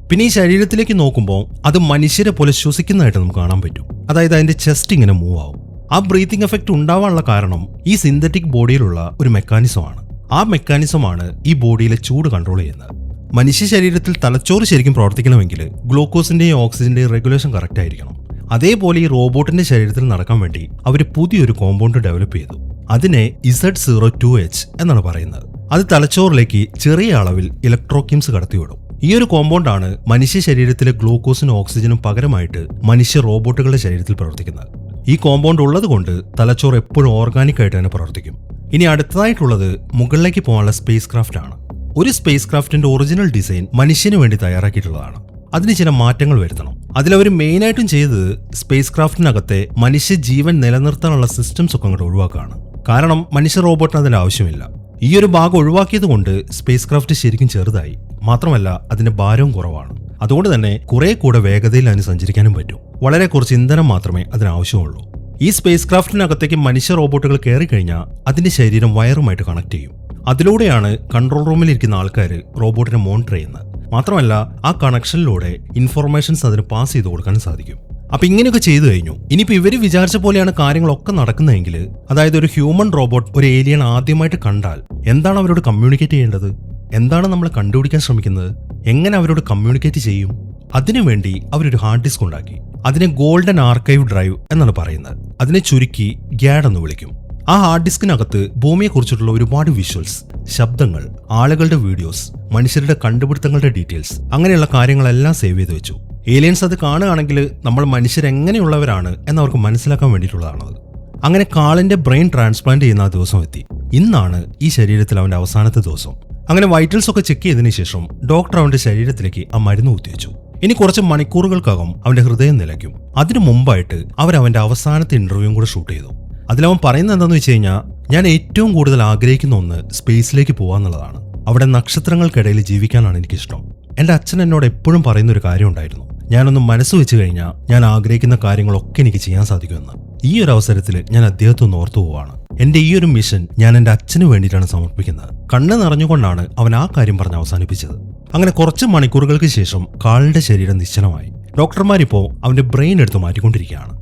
പിന്നെ ഈ ശരീരത്തിലേക്ക് നോക്കുമ്പോൾ അത് മനുഷ്യരെ പോലെ ശ്വസിക്കുന്നതായിട്ട് നമുക്ക് കാണാൻ പറ്റും. അതായത് അതിന്റെ ചെസ്റ്റ് ഇങ്ങനെ മൂവ് ആവും. ആ ബ്രീത്തിങ് എഫക്റ്റ് ഉണ്ടാവാനുള്ള കാരണം ഈ സിന്തറ്റിക് ബോഡിയിലുള്ള ഒരു മെക്കാനിസമാണ്. ആ മെക്കാനിസമാണ് ഈ ബോഡിയിലെ ചൂട് കൺട്രോൾ ചെയ്യുന്നത്. മനുഷ്യ ശരീരത്തിൽ തലച്ചോറ് ശരിക്കും പ്രവർത്തിക്കണമെങ്കിൽ ഗ്ലൂക്കോസിന്റെയും ഓക്സിജന്റെയും റെഗുലേഷൻ കറക്റ്റ് ആയിരിക്കണം. അതേപോലെ ഈ റോബോട്ടിന്റെ ശരീരത്തിൽ നടക്കാൻ വേണ്ടി അവർ പുതിയൊരു കോമ്പൗണ്ട് ഡെവലപ്പ് ചെയ്തു. അതിനെ Z02H എന്നാണ് പറയുന്നത്. അത് തലച്ചോറിലേക്ക് ചെറിയ അളവിൽ ഇലക്ട്രോകിംസ് കടത്തിവിടും. ഈ ഒരു കോമ്പൗണ്ടാണ് മനുഷ്യ ശരീരത്തിലെ ഗ്ലൂക്കോസിനും ഓക്സിജനും പകരമായിട്ട് മനുഷ്യ റോബോട്ടുകളുടെ ശരീരത്തിൽ പ്രവർത്തിക്കുന്നത്. ഈ കോമ്പൗണ്ട് ഉള്ളത് കൊണ്ട് തലച്ചോറ് എപ്പോഴും ഓർഗാനിക് ആയിട്ട് തന്നെ പ്രവർത്തിക്കും. ഇനി അടുത്തതായിട്ടുള്ളത് മുകളിലേക്ക് പോകാനുള്ള സ്പേസ് ക്രാഫ്റ്റ് ആണ്. ഒരു സ്പേസ് ക്രാഫ്റ്റിന്റെ ഒറിജിനൽ ഡിസൈൻ മനുഷ്യന് വേണ്ടി തയ്യാറാക്കിയിട്ടുള്ളതാണ്. അതിന് ചില മാറ്റങ്ങൾ വരുത്തണം. അതിലവർ മെയിനായിട്ടും ചെയ്തത് സ്പേസ് ക്രാഫ്റ്റിനകത്തെ മനുഷ്യ ജീവൻ നിലനിർത്താനുള്ള സിസ്റ്റംസ് ഒക്കെ അങ്ങോട്ട് ഒഴിവാക്കുകയാണ്. കാരണം മനുഷ്യ റോബോട്ടിന് അതിന്റെ ആവശ്യമില്ല. ഈ ഒരു ഭാഗം ഒഴിവാക്കിയത് കൊണ്ട് സ്പേസ് ക്രാഫ്റ്റ് ശരിക്കും ചെറുതായി. മാത്രമല്ല അതിന്റെ ഭാരവും കുറവാണ്. അതുകൊണ്ട് തന്നെ കുറെ കൂടെ വേഗതയിൽ അതിന് സഞ്ചരിക്കാനും പറ്റും. വളരെ കുറച്ച് ഇന്ധനം മാത്രമേ അതിനാവശ്യമുള്ളൂ. ഈ സ്പേസ് ക്രാഫ്റ്റിനകത്തേക്ക് മനുഷ്യ റോബോട്ടുകൾ കയറി കഴിഞ്ഞാൽ അതിന്റെ ശരീരം വയറുമായിട്ട് കണക്ട് ചെയ്യും. അതിലൂടെയാണ് കൺട്രോൾ റൂമിൽ ഇരിക്കുന്ന ആൾക്കാർ റോബോട്ടിനെ മോണിറ്റർ ചെയ്യുന്നത്. മാത്രമല്ല ആ കണക്ഷനിലൂടെ ഇൻഫോർമേഷൻസ് അതിന് പാസ് ചെയ്ത് കൊടുക്കാൻ സാധിക്കും. അപ്പൊ ഇങ്ങനെയൊക്കെ ചെയ്തു കഴിഞ്ഞു. ഇനിയിപ്പോ ഇവര് വിചാരിച്ച പോലെയാണ് കാര്യങ്ങളൊക്കെ നടക്കുന്നതെങ്കിൽ, അതായത് ഒരു ഹ്യൂമൻ റോബോട്ട് ഒരു ഏലിയൻ ആദ്യമായിട്ട് കണ്ടാൽ എന്താണ് അവരോട് കമ്മ്യൂണിക്കേറ്റ് ചെയ്യേണ്ടത്? എന്താണ് നമ്മൾ കണ്ടുപിടിക്കാൻ ശ്രമിക്കുന്നത്? എങ്ങനെ അവരോട് കമ്മ്യൂണിക്കേറ്റ് ചെയ്യും? അതിനുവേണ്ടി അവരൊരു ഹാർഡ് ഡിസ്ക് ഉണ്ടാക്കി. അതിനെ ഗോൾഡൻ ആർക്കൈവ് ഡ്രൈവ് എന്നാണ് പറയുന്നത്. അതിനെ ചുരുക്കി ഗ്യാഡ് എന്ന് വിളിക്കും. ആ ഹാർഡ് ഡിസ്കിനകത്ത് ഭൂമിയെക്കുറിച്ചിട്ടുള്ള ഒരുപാട് വിഷ്വൽസ്, ശബ്ദങ്ങൾ, ആളുകളുടെ വീഡിയോസ്, മനുഷ്യരുടെ കണ്ടുപിടുത്തങ്ങളുടെ ഡീറ്റെയിൽസ്, അങ്ങനെയുള്ള കാര്യങ്ങളെല്ലാം സേവ് ചെയ്ത് വെച്ചു. ഏലിയൻസ് അത് കാണുകയാണെങ്കിൽ നമ്മൾ മനുഷ്യരെങ്ങനെയുള്ളവരാണ് എന്നവർക്ക് മനസ്സിലാക്കാൻ വേണ്ടിയിട്ടുള്ളതാണത്. അങ്ങനെ കാളിന്റെ ബ്രെയിൻ ട്രാൻസ്പ്ലാന്റ് ചെയ്യുന്ന ആ ദിവസം എത്തി. ഇന്നാണ് ഈ ശരീരത്തിൽ അവന്റെ അവസാനത്തെ ദിവസം. അങ്ങനെ വൈറ്റൽസ് ഒക്കെ ചെക്ക് ചെയ്തതിനു ശേഷം ഡോക്ടർ അവന്റെ ശരീരത്തിലേക്ക് ആ മരുന്ന് കുത്തിവെച്ചു. ഇനി കുറച്ച് മണിക്കൂറുകൾക്കകം അവന്റെ ഹൃദയം നിലയ്ക്കും. അതിനു മുമ്പായിട്ട് അവന്റെ അവസാനത്തെ ഇന്റർവ്യൂവും കൂടെ ഷൂട്ട് ചെയ്തു. അതിലവൻ പറയുന്നത് എന്താണെന്ന് വെച്ച് കഴിഞ്ഞാൽ, ഞാൻ ഏറ്റവും കൂടുതൽ ആഗ്രഹിക്കുന്ന ഒന്ന് സ്പേസിലേക്ക് പോകാന്നുള്ളതാണ്. അവിടെ നക്ഷത്രങ്ങൾക്കിടയിൽ ജീവിക്കാനാണ് എനിക്കിഷ്ടം. എന്റെ അച്ഛൻ എന്നോട് എപ്പോഴും പറയുന്ന ഒരു കാര്യം ഉണ്ടായിരുന്നു, ഞാനൊന്ന് മനസ്സ് വെച്ച് കഴിഞ്ഞാൽ ഞാൻ ആഗ്രഹിക്കുന്ന കാര്യങ്ങളൊക്കെ എനിക്ക് ചെയ്യാൻ സാധിക്കുമെന്ന്. ഈ ഒരു അവസരത്തിൽ ഞാൻ അദ്ദേഹത്തെ ഒന്ന് ഓർത്തു പോവാണ്. എന്റെ ഈ ഒരു മിഷൻ ഞാൻ എന്റെ അച്ഛന് വേണ്ടിയിട്ടാണ് സമർപ്പിക്കുന്നത്. കണ്ണ് നിറഞ്ഞുകൊണ്ടാണ് അവൻ ആ കാര്യം പറഞ്ഞ് അവസാനിപ്പിച്ചത്. അങ്ങനെ കുറച്ച് മണിക്കൂറുകൾക്ക് ശേഷം കാളിന്റെ ശരീരം നിശ്ചലമായി. ഡോക്ടർമാരിപ്പോ അവന്റെ ബ്രെയിൻ എടുത്ത് മാറ്റിക്കൊണ്ടിരിക്കുകയാണ്.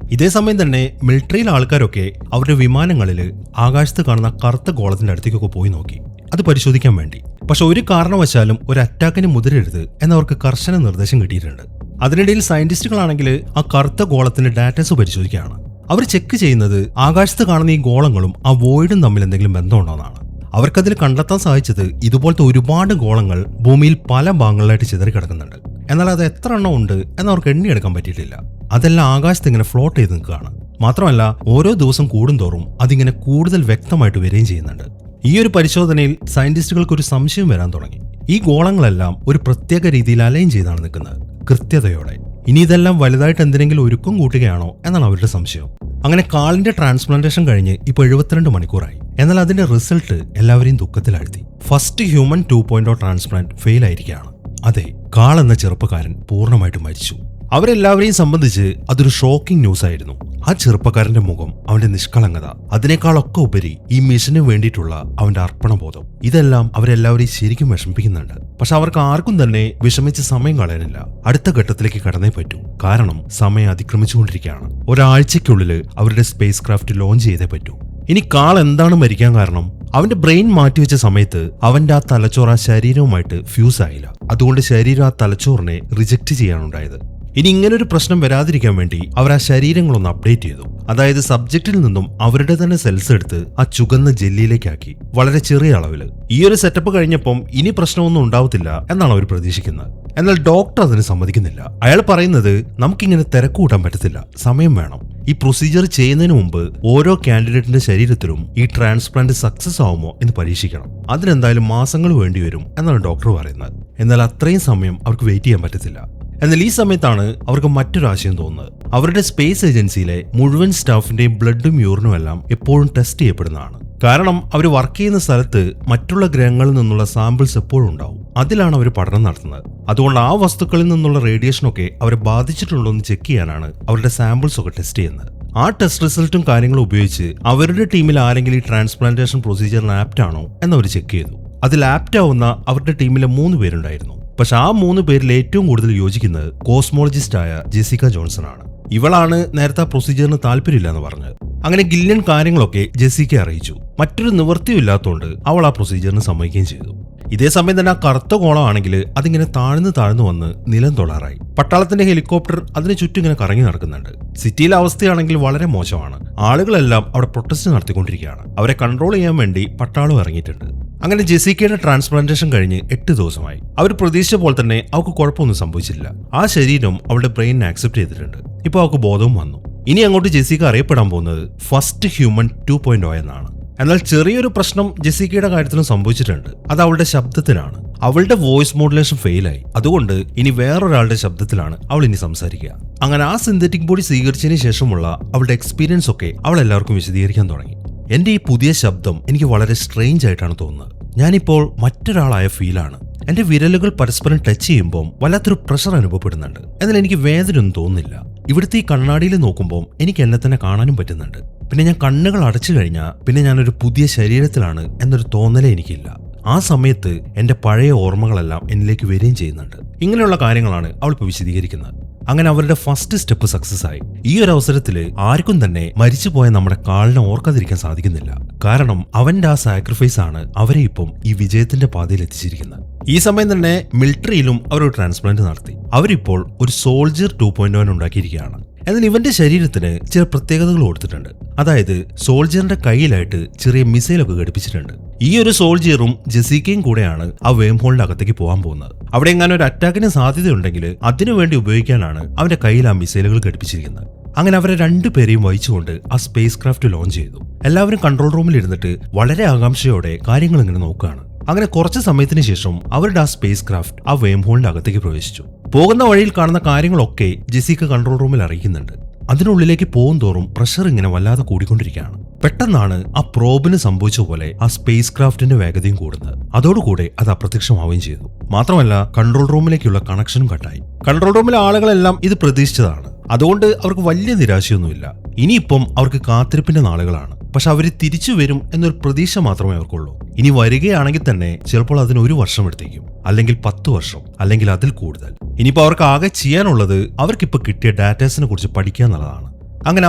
ഇതേ സമയം തന്നെ മിലിറ്ററിയിലെ ആൾക്കാരൊക്കെ അവരുടെ വിമാനങ്ങളിൽ ആകാശത്ത് കാണുന്ന കറുത്ത ഗോളത്തിന്റെ അടുത്തേക്കൊക്കെ പോയി നോക്കി, അത് പരിശോധിക്കാൻ വേണ്ടി. പക്ഷെ ഒരു കാരണവശാലും ഒരു അറ്റാക്കിന് മുതിരരുത് എന്നവർക്ക് കർശന നിർദ്ദേശം കിട്ടിയിട്ടുണ്ട്. അതിനിടയിൽ സയന്റിസ്റ്റുകളാണെങ്കിൽ ആ കറുത്ത ഗോളത്തിന്റെ ഡാറ്റാസ് പരിശോധിക്കുകയാണ്. അവർ ചെക്ക് ചെയ്യുന്നത് ആകാശത്ത് കാണുന്ന ഈ ഗോളങ്ങളും ആ വോയിഡും തമ്മിൽ എന്തെങ്കിലും ബന്ധമുണ്ടോന്നാണ്. അവർക്കതിൽ കണ്ടെത്താൻ സാധിച്ചത് ഇതുപോലത്തെ ഒരുപാട് ഗോളങ്ങൾ ഭൂമിയിൽ പല ഭാഗങ്ങളിലായിട്ട് ചിതറിക്കിടക്കുന്നുണ്ട്. എന്നാൽ അത് എത്ര എണ്ണം ഉണ്ട് എന്നവർക്ക് എണ്ണിയെടുക്കാൻ പറ്റിയിട്ടില്ല. അതെല്ലാം ആകാശത്ത് ഇങ്ങനെ ഫ്ലോട്ട് ചെയ്ത് നിൽക്കുകയാണ്. മാത്രമല്ല ഓരോ ദിവസം കൂടുന്തോറും അതിങ്ങനെ കൂടുതൽ വ്യക്തമായിട്ട് വരികയും ചെയ്യുന്നുണ്ട്. ഈ ഒരു പരിശോധനയിൽ സയന്റിസ്റ്റുകൾക്ക് ഒരു സംശയം വരാൻ തുടങ്ങി. ഈ ഗോളങ്ങളെല്ലാം ഒരു പ്രത്യേക രീതിയിൽ അലൈൻ ചെയ്താണ് നിൽക്കുന്നത്, കൃത്യതയോടെ. ഇനി ഇതെല്ലാം വലുതായിട്ട് എന്തിനെങ്കിലും ഒരുക്കം കൂട്ടുകയാണോ എന്നാണ് അവരുടെ സംശയം. അങ്ങനെ കാളിന്റെ ട്രാൻസ്പ്ലാന്റേഷൻ കഴിഞ്ഞ് ഇപ്പൊ 72 മണിക്കൂറായി. എന്നാൽ അതിന്റെ റിസൾട്ട് എല്ലാവരെയും ദുഃഖത്തിലാഴ്ത്തി. ഫസ്റ്റ് ഹ്യൂമൻ 2.0 ട്രാൻസ്പ്ലാന്റ് ഫെയിൽ ആയിരിക്കുകയാണ്. അതെ, കാൾ എന്ന ചെറുപ്പക്കാരൻ പൂർണ്ണമായിട്ട് മരിച്ചു. അവരെല്ലാവരെയും സംബന്ധിച്ച് അതൊരു ഷോക്കിംഗ് ന്യൂസ് ആയിരുന്നു. ആ ചെറുപ്പക്കാരന്റെ മുഖം, അവന്റെ നിഷ്കളങ്കത, അതിനേക്കാളൊക്കെ ഉപരി ഈ മിഷന് വേണ്ടിയിട്ടുള്ള അവന്റെ അർപ്പണബോധം, ഇതെല്ലാം അവരെല്ലാവരെയും ശരിക്കും വിഷമിപ്പിക്കുന്നുണ്ട്. പക്ഷെ അവർക്ക് ആർക്കും തന്നെ വിഷമിച്ച് സമയം കളയാനില്ല. അടുത്ത ഘട്ടത്തിലേക്ക് കടന്നേ പറ്റൂ. കാരണം സമയം അതിക്രമിച്ചുകൊണ്ടിരിക്കുകയാണ്. ഒരാഴ്ചയ്ക്കുള്ളിൽ അവരുടെ സ്പേസ് ക്രാഫ്റ്റ് ലോഞ്ച് ചെയ്തേ പറ്റൂ. ഇനി കാൾ എന്താണ് മരിക്കാൻ കാരണം? അവന്റെ ബ്രെയിൻ മാറ്റിവെച്ച സമയത്ത് അവന്റെ ആ തലച്ചോറ് ആ ശരീരവുമായിട്ട് ഫ്യൂസ് ആയില്ല. അതുകൊണ്ട് ശരീരം ആ തലച്ചോറിനെ റിജക്ട് ചെയ്യാനുണ്ടായത്. ഇനി ഇങ്ങനൊരു പ്രശ്നം വരാതിരിക്കാൻ വേണ്ടി അവർ ആ ശരീരങ്ങളൊന്ന് അപ്ഡേറ്റ് ചെയ്തു. അതായത് സബ്ജക്റ്റിൽ നിന്നും അവരുടെ തന്നെ സെൽസ് എടുത്ത് ആ ചുവന്ന ജെല്ലിയിലേക്കാക്കി, വളരെ ചെറിയ അളവില്. ഈ ഒരു സെറ്റപ്പ് കഴിഞ്ഞപ്പം ഇനി പ്രശ്നമൊന്നും ഉണ്ടാവത്തില്ല എന്നാണ് അവർ പ്രതീക്ഷിക്കുന്നത്. എന്നാൽ ഡോക്ടർ അതിന് സമ്മതിക്കുന്നില്ല. അയാൾ പറയുന്നത്, നമുക്കിങ്ങനെ തിരക്ക് കൂട്ടാൻ പറ്റത്തില്ല, സമയം വേണം. ഈ പ്രൊസീജിയർ ചെയ്യുന്നതിന് മുമ്പ് ഓരോ കാൻഡിഡേറ്റിന്റെ ശരീരത്തിലും ഈ ട്രാൻസ്പ്ലാന്റ് സക്സസ് ആവുമോ എന്ന് പരീക്ഷിക്കണം. അതിനെന്തായാലും മാസങ്ങൾ വേണ്ടിവരും എന്നാണ് ഡോക്ടർ പറയുന്നത്. എന്നാൽ അത്രയും സമയം അവർക്ക് വെയിറ്റ് ചെയ്യാൻ പറ്റത്തില്ല. എന്നാൽ ഈ സമയത്താണ് അവർക്ക് മറ്റൊരു ആശയം തോന്നുന്നത്. അവരുടെ സ്പേസ് ഏജൻസിയിലെ മുഴുവൻ സ്റ്റാഫിന്റെയും ബ്ലഡും യൂറിനും എല്ലാം എപ്പോഴും ടെസ്റ്റ് ചെയ്യപ്പെടുന്നതാണ്. കാരണം അവർ വർക്ക് ചെയ്യുന്ന സ്ഥലത്ത് മറ്റുള്ള ഗ്രഹങ്ങളിൽ നിന്നുള്ള സാമ്പിൾസ് എപ്പോഴും ഉണ്ടാവും. അതിലാണ് അവർ പഠനം നടത്തുന്നത്. അതുകൊണ്ട് ആ വസ്തുക്കളിൽ നിന്നുള്ള റേഡിയേഷനൊക്കെ അവരെ ബാധിച്ചിട്ടുണ്ടോ എന്ന് ചെക്ക് ചെയ്യാനാണ് അവരുടെ സാമ്പിൾസ് ഒക്കെ ടെസ്റ്റ് ചെയ്യുന്നത്. ആ ടെസ്റ്റ് റിസൾട്ടും കാര്യങ്ങളും ഉപയോഗിച്ച് അവരുടെ ടീമിൽ ആരെങ്കിലും ഈ ട്രാൻസ്പ്ലാന്റേഷൻ പ്രൊസീജിയറിന് ആപ്റ്റ് ആണോ എന്നവർ ചെക്ക് ചെയ്തു. അതിൽ ആപ്റ്റ് ആവുന്ന അവരുടെ ടീമിലെ 3 പേരുണ്ടായിരുന്നു. പക്ഷെ ആ 3 പേരിൽ ഏറ്റവും കൂടുതൽ യോജിക്കുന്നത് കോസ്മോളജിസ്റ്റായ ജെസിക്ക ജോൺസൺ ആണ്. ഇവളാണ് നേരത്തെ ആ പ്രൊസീജിയറിന് താല്പര്യമില്ല എന്ന് പറഞ്ഞത്. അങ്ങനെ ഗില്യൻ കാര്യങ്ങളൊക്കെ ജെസിക്ക അറിയിച്ചു. മറ്റൊരു നിവൃത്തിയും ഇല്ലാത്തതുകൊണ്ട് അവൾ ആ പ്രൊസീജിയറിന് സമ്മതിക്കുകയും ചെയ്തു. ഇതേ സമയം തന്നെ ആ കറുത്ത കോളമാണെങ്കിൽ അതിങ്ങനെ താഴ്ന്നു വന്ന് നിലം തൊടാറായി. പട്ടാളത്തിന്റെ ഹെലികോപ്റ്റർ അതിന് ചുറ്റും ഇങ്ങനെ കറങ്ങി നടക്കുന്നുണ്ട്. സിറ്റിയിലെ അവസ്ഥയാണെങ്കിൽ വളരെ മോശമാണ്. ആളുകളെല്ലാം അവിടെ പ്രൊട്ടസ്റ്റ് നടത്തിക്കൊണ്ടിരിക്കുകയാണ്. അവരെ കൺട്രോൾ ചെയ്യാൻ വേണ്ടി പട്ടാളം ഇറങ്ങിയിട്ടുണ്ട്. അങ്ങനെ ജെസിക്കയുടെ ട്രാൻസ്പ്ലാന്റേഷൻ കഴിഞ്ഞ് 8 ദിവസമായി. അവർ പ്രതീക്ഷിച്ച പോലെ തന്നെ അവൾക്ക് കുഴപ്പമൊന്നും സംഭവിച്ചില്ല. ആ ശരീരം അവളുടെ ബ്രെയിനിനെ ആക്സെപ്റ്റ് ചെയ്തിട്ടുണ്ട്. ഇപ്പോൾ അവൾക്ക് ബോധവും വന്നു. ഇനി അങ്ങോട്ട് ജെസിക്ക അറിയപ്പെടാൻ പോകുന്നത് ഫസ്റ്റ് ഹ്യൂമൻ 2.0 എന്നാണ്. എന്നാൽ ചെറിയൊരു പ്രശ്നം ജെസിക്കയുടെ കാര്യത്തിലും സംഭവിച്ചിട്ടുണ്ട്. അത് അവളുടെ ശബ്ദത്തിനാണ്. അവളുടെ വോയിസ് മോഡുലേഷൻ ഫെയിലായി. അതുകൊണ്ട് ഇനി വേറൊരാളുടെ ശബ്ദത്തിലാണ് അവൾ ഇനി സംസാരിക്കുക. അങ്ങനെ ആ സിന്തറ്റിക് ബോഡി സ്വീകരിച്ചതിന് ശേഷമുള്ള അവളുടെ എക്സ്പീരിയൻസ് ഒക്കെ അവൾ എല്ലാവർക്കും വിശദീകരിക്കാൻ തുടങ്ങി. എന്റെ ഈ പുതിയ ശബ്ദം എനിക്ക് വളരെ സ്ട്രേഞ്ച് ആയിട്ടാണ് തോന്നുന്നത്. ഞാനിപ്പോൾ മറ്റൊരാളായ ഫീലാണ്. എന്റെ വിരലുകൾ പരസ്പരം ടച്ച് ചെയ്യുമ്പോൾ വല്ലാത്തൊരു പ്രഷർ അനുഭവപ്പെടുന്നുണ്ട്. എന്നാൽ എനിക്ക് വേദനയൊന്നും തോന്നുന്നില്ല. ഇവിടുത്തെ ഈ കണ്ണാടിയിൽ നോക്കുമ്പോൾ എനിക്ക് എന്നെ തന്നെ കാണാനും പറ്റുന്നുണ്ട്. പിന്നെ ഞാൻ കണ്ണുകൾ അടച്ചു കഴിഞ്ഞാൽ പിന്നെ ഞാനൊരു പുതിയ ശരീരത്തിലാണ് എന്നൊരു തോന്നലേ എനിക്കില്ല. ആ സമയത്ത് എന്റെ പഴയ ഓർമ്മകളെല്ലാം എന്നിലേക്ക് വരികയും ചെയ്യുന്നുണ്ട്. ഇങ്ങനെയുള്ള കാര്യങ്ങളാണ് അവൾ ഇപ്പോൾ വിശദീകരിക്കുന്നത്. അങ്ങനെ അവരുടെ ഫസ്റ്റ് സ്റ്റെപ്പ് സക്സസ് ആയി. ഈ ഒരു അവസരത്തിൽ ആർക്കും തന്നെ മരിച്ചുപോയ നമ്മുടെ കാളിനെ ഓർക്കാതിരിക്കാൻ സാധിക്കുന്നില്ല. കാരണം അവന്റെ ആ സാക്രിഫൈസ് ആണ് അവരെ ഇപ്പം ഈ വിജയത്തിന്റെ പാതയിൽ എത്തിച്ചിരിക്കുന്നത്. ഈ സമയം തന്നെ മിലിറ്ററിയിലും അവർ ഒരു ട്രാൻസ്പ്ലാന്റ് നടത്തി. അവരിപ്പോൾ ഒരു സോൾജിയർ 2.1 ഉണ്ടാക്കിയിരിക്കുകയാണ്. എന്നാൽ ഇവന്റെ ശരീരത്തിന് ചില പ്രത്യേകതകൾ കൊടുത്തിട്ടുണ്ട്. അതായത് സോൾജിയറിന്റെ കയ്യിലായിട്ട് ചെറിയ മിസൈലൊക്കെ ഘടിപ്പിച്ചിട്ടുണ്ട്. ഈ ഒരു സോൾജിയറും ജെസിക്കയും കൂടെയാണ് ആ വേം ഹോളിന്റെ അകത്തേക്ക് പോകാൻ പോകുന്നത്. അവിടെ എങ്ങാനും ഒരു അറ്റാക്കിന് സാധ്യതയുണ്ടെങ്കിൽ അതിനുവേണ്ടി ഉപയോഗിക്കാനാണ് അവന്റെ കയ്യിൽ ആ മിസൈലുകൾ ഘടിപ്പിച്ചിരിക്കുന്നത്. അങ്ങനെ അവരെ രണ്ടുപേരെയും വഹിച്ചുകൊണ്ട് ആ സ്പേസ് ക്രാഫ്റ്റ് ലോഞ്ച് ചെയ്തു. എല്ലാവരും കൺട്രോൾ റൂമിൽ ഇരുന്നിട്ട് വളരെ ആകാംക്ഷയോടെ കാര്യങ്ങൾ ഇങ്ങനെ നോക്കുകയാണ്. അങ്ങനെ കുറച്ച് സമയത്തിന് ശേഷം അവരുടെ ആ സ്പേസ് ക്രാഫ്റ്റ് ആ വേം ഹോളിന്റെ അകത്തേക്ക് പ്രവേശിച്ചു. പോകുന്ന വഴിയിൽ കാണുന്ന കാര്യങ്ങളൊക്കെ ജെസിക്ക കൺട്രോൾ റൂമിൽ അറിയിക്കുന്നുണ്ട്. അതിനുള്ളിലേക്ക് പോകും തോറും പ്രഷർ ഇങ്ങനെ വല്ലാതെ കൂടിക്കൊണ്ടിരിക്കുകയാണ്. പെട്ടെന്നാണ് ആ പ്രോബിന് സംഭവിച്ച പോലെ ആ സ്പേസ് ക്രാഫ്റ്റിന്റെ വേഗതയും കൂടുന്നത്. അതോടുകൂടെ അത് അപ്രത്യക്ഷമാവുകയും ചെയ്തു. മാത്രമല്ല കൺട്രോൾ റൂമിലേക്കുള്ള കണക്ഷനും കട്ടായി. കൺട്രോൾ റൂമിലെ ആളുകളെല്ലാം ഇത് പ്രതീക്ഷിച്ചതാണ്. അതുകൊണ്ട് അവർക്ക് വലിയ നിരാശയൊന്നുമില്ല. ഇനിയിപ്പം അവർക്ക് കാത്തിരിപ്പിന്റെ നാളുകളാണ്. പക്ഷെ അവർ തിരിച്ചു വരും എന്നൊരു പ്രതീക്ഷ മാത്രമേ അവർക്കുള്ളൂ. ഇനി വരികയാണെങ്കിൽ തന്നെ ചിലപ്പോൾ അതിന് 1 വർഷം എടുത്തേക്കും, അല്ലെങ്കിൽ 10 വർഷം, അല്ലെങ്കിൽ അതിൽ കൂടുതൽ. ഇനിയിപ്പോൾ അവർക്ക് ആകെ ചെയ്യാനുള്ളത് അവർക്കിപ്പോൾ കിട്ടിയ ഡാറ്റാസിനെ കുറിച്ച് പഠിക്കുക എന്നുള്ളതാണ്. അങ്ങനെ